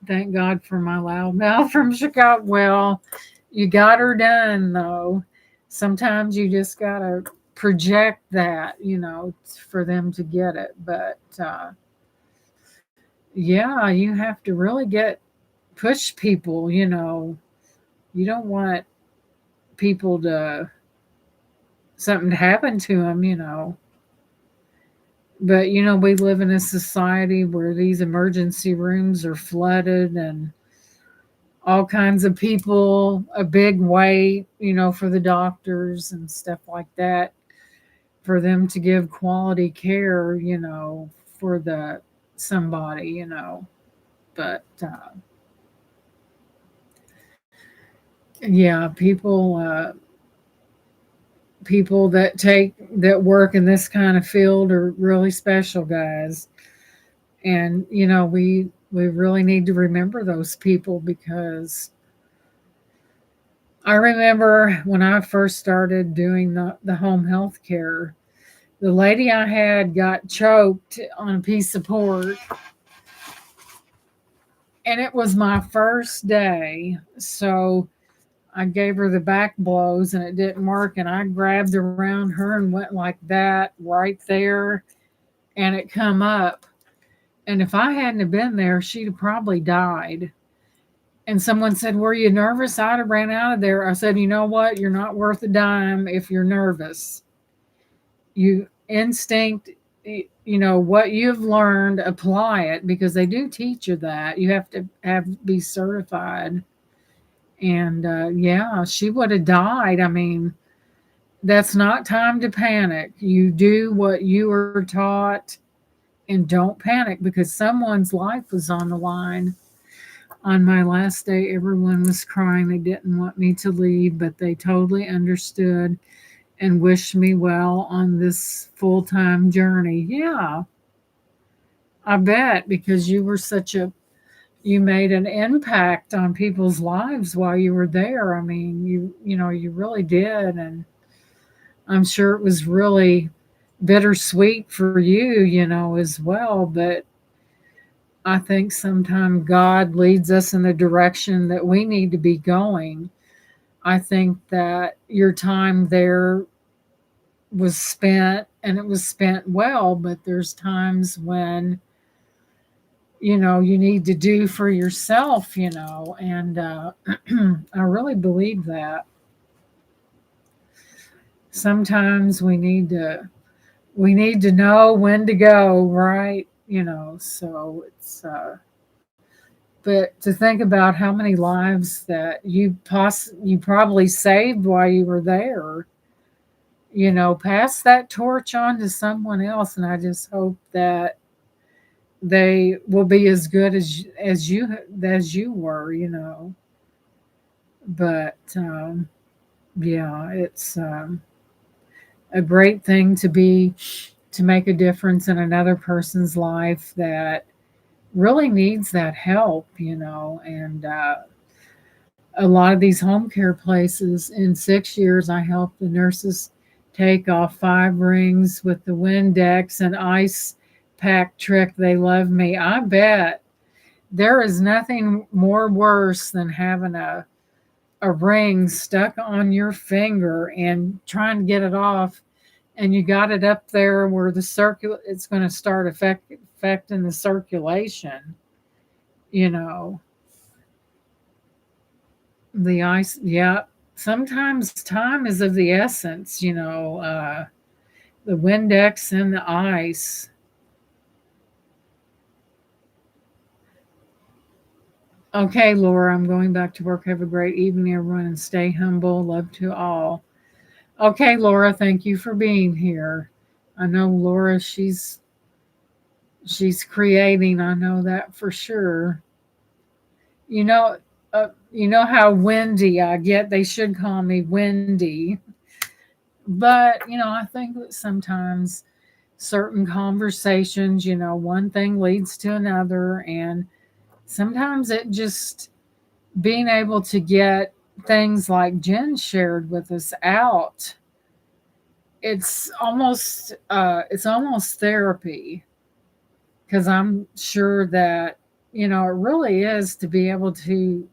Thank God for my loud mouth from Chicago. Well, you got her done, though. Sometimes you just got to project that, for them to get it. But yeah, you have to really get push people, you don't want people to something to happen to them. But we live in a society where these emergency rooms are flooded and all kinds of people, a big wait, for the doctors and stuff like that, for them to give quality care, for the somebody. But yeah, people that work in this kind of field are really special guys. And we really need to remember those people, because I remember when I first started doing the home health care, the lady I had got choked on a piece of pork, and it was my first day. So I gave her the back blows and it didn't work. And I grabbed around her and went like that right there, and it come up. And if I hadn't have been there, she'd have probably died. And someone said, "Were you nervous?" I'd have ran out of there. I said, "You know what? You're not worth a dime if you're nervous. You instinct, what you've learned, apply it, because they do teach you that. You have to be certified." And yeah, she would have died. I mean, that's not time to panic. You do what you were taught and don't panic, because someone's life was on the line. On my last day, everyone was crying. They didn't want me to leave, but they totally understood and wished me well on this full time journey. Yeah, I bet, because you made an impact on people's lives while you were there. I mean, you really did. And I'm sure it was really bittersweet for you, as well. But I think sometimes God leads us in the direction that we need to be going. I think that your time there was spent, and it was spent well, but there's times when, you need to do for yourself, and I really believe that sometimes we need to know when to go, right? So it's but to think about how many lives that you probably saved while you were there, pass that torch on to someone else. And I just hope that they will be as good as you were. But yeah, it's a great thing to make a difference in another person's life that really needs that help. And a lot of these home care places, in 6 years, I helped the nurses take off 5 rings with the Windex and ice pack trick. They love me. I bet there is nothing more worse than having a ring stuck on your finger and trying to get it off, and you got it up there where it's going to start affecting the circulation. You know, the ice. Yeah, sometimes time is of the essence. The Windex and the ice. Okay, Laura, I'm going back to work. Have a great evening, everyone, and stay humble. Love to all. Okay, Laura, thank you for being here. I know Laura, she's creating. I know that for sure. You know, you know how windy I get. They should call me Windy, but I think that sometimes certain conversations, one thing leads to another, and sometimes it just being able to get things like Jen shared with us out. It's almost therapy, because I'm sure that it really is to be able to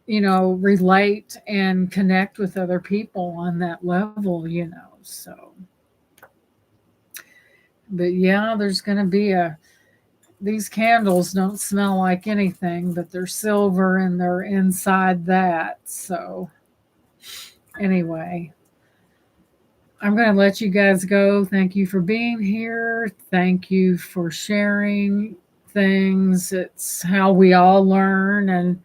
relate and connect with other people on that level. So, but yeah, there's going to be these candles don't smell like anything, but they're silver and they're inside that. So, anyway, I'm going to let you guys go. Thank you for being here. Thank you for sharing things. It's how we all learn and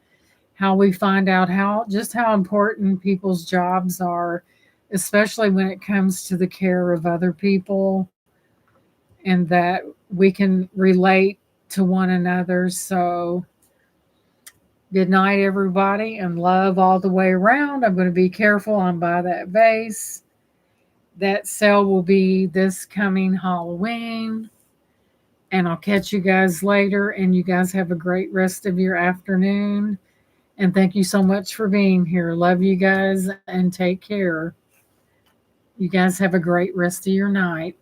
how we find out how important people's jobs are, especially when it comes to the care of other people, and that we can relate to one another. So, good night, everybody, and love all the way around. I'm going to be careful. I'm by that vase. That sale will be this coming Halloween. And I'll catch you guys later. And you guys have a great rest of your afternoon. And thank you so much for being here. Love you guys and take care. You guys have a great rest of your night.